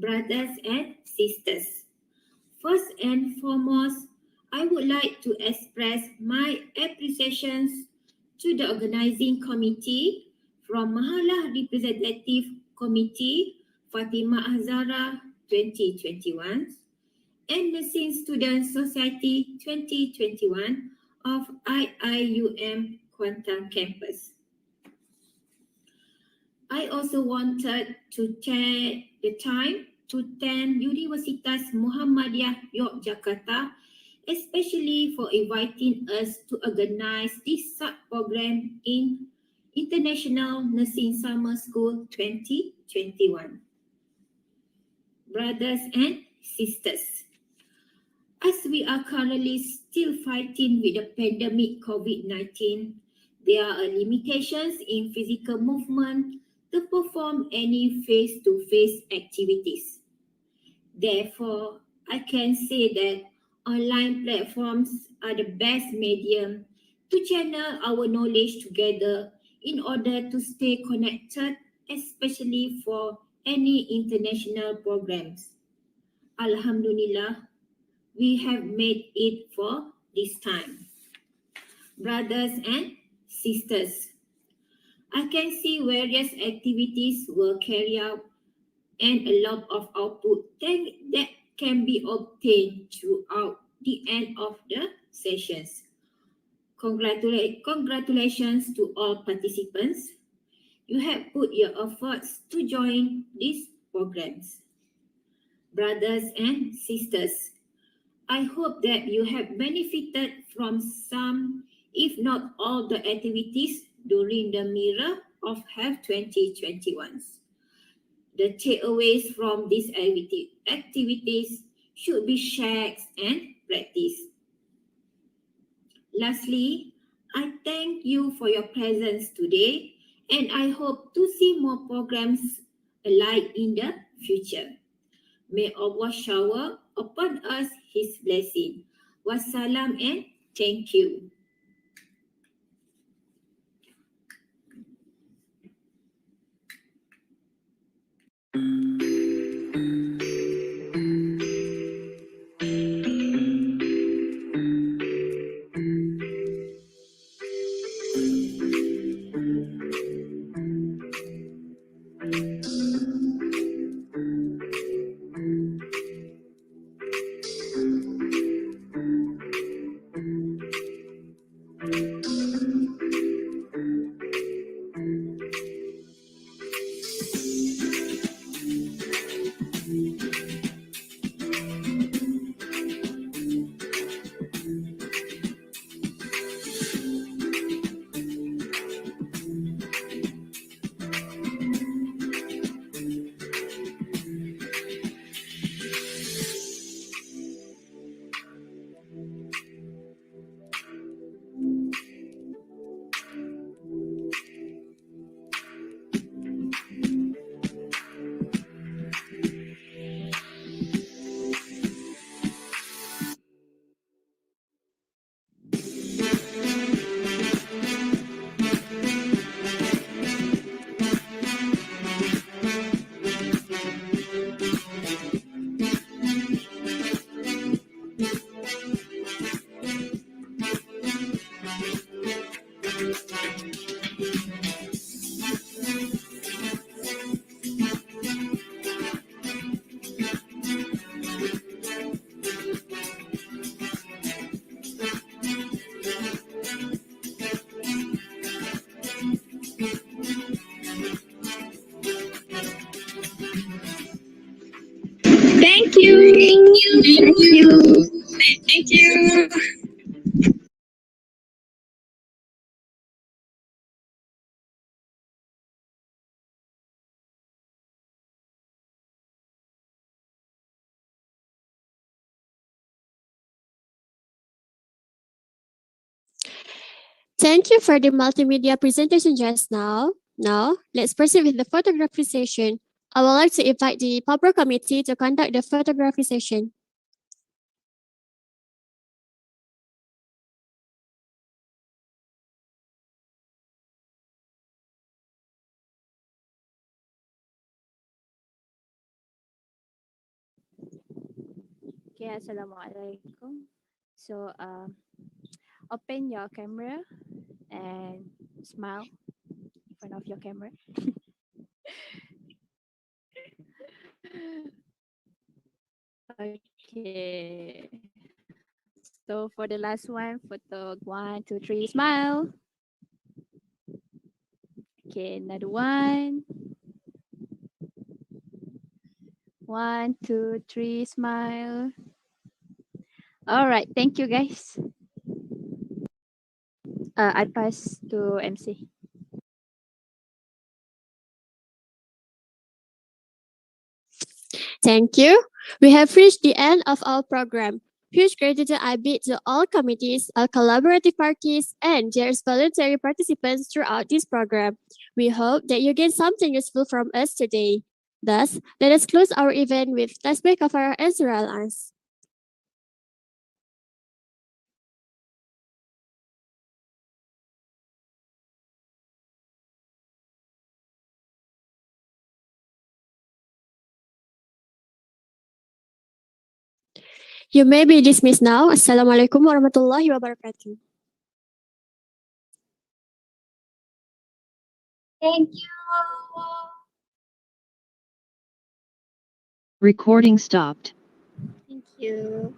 Brothers and sisters, First and foremost, I would like to express my appreciations to the organizing committee from Mahalah Representative Committee Fatimah Az-Zahra 2021 and Nursing Student Society 2021 of IIUM Kuantan Campus. I also wanted to take the time to thank Universitas Muhammadiyah Yogyakarta, especially for inviting us to organize this sub-program in International Nursing Summer School 2021. Brothers and sisters, as we are currently still fighting with the pandemic COVID-19, there are limitations in physical movement to perform any face-to-face activities. Therefore, I can say that online platforms are the best medium to channel our knowledge together in order to stay connected, especially for any international programs. Alhamdulillah, we have made it for this time. Brothers and sisters, I can see various activities were carried out and a lot of output that can be obtained throughout the end of the sessions. Congratulations to all participants. You have put your efforts to join these programs. Brothers and sisters, I hope that you have benefited from some, if not all, the activities during the Mirror of Health 2021. The takeaways from these activities should be shared and practiced. Lastly, I thank you for your presence today, and I hope to see more programs alike in the future. May Allah shower upon us His blessing. Wassalam and thank you. Thank you. Thank you. Thank you. Thank you for the multimedia presentation just now. Now, let's proceed with the photography session. I would like to invite the POPRO committee to conduct the photography session. Okay, Assalamualaikum. So, open your camera and smile in front of your camera. Okay. So for the last one, photo 1, 2, 3, smile. Okay, another one. 1, 2, 3, smile. All right, thank you guys. I pass to MC. Thank you. We have reached the end of our program. Huge gratitude I bid to all committees, all collaborative parties, and dearest voluntary participants throughout this program. We hope that you gain something useful from us today. Thus, let us close our event with tasbih kafarah and surah al-As. You may be dismissed now. Assalamualaikum warahmatullahi wabarakatuh. Thank you. Recording stopped. Thank you.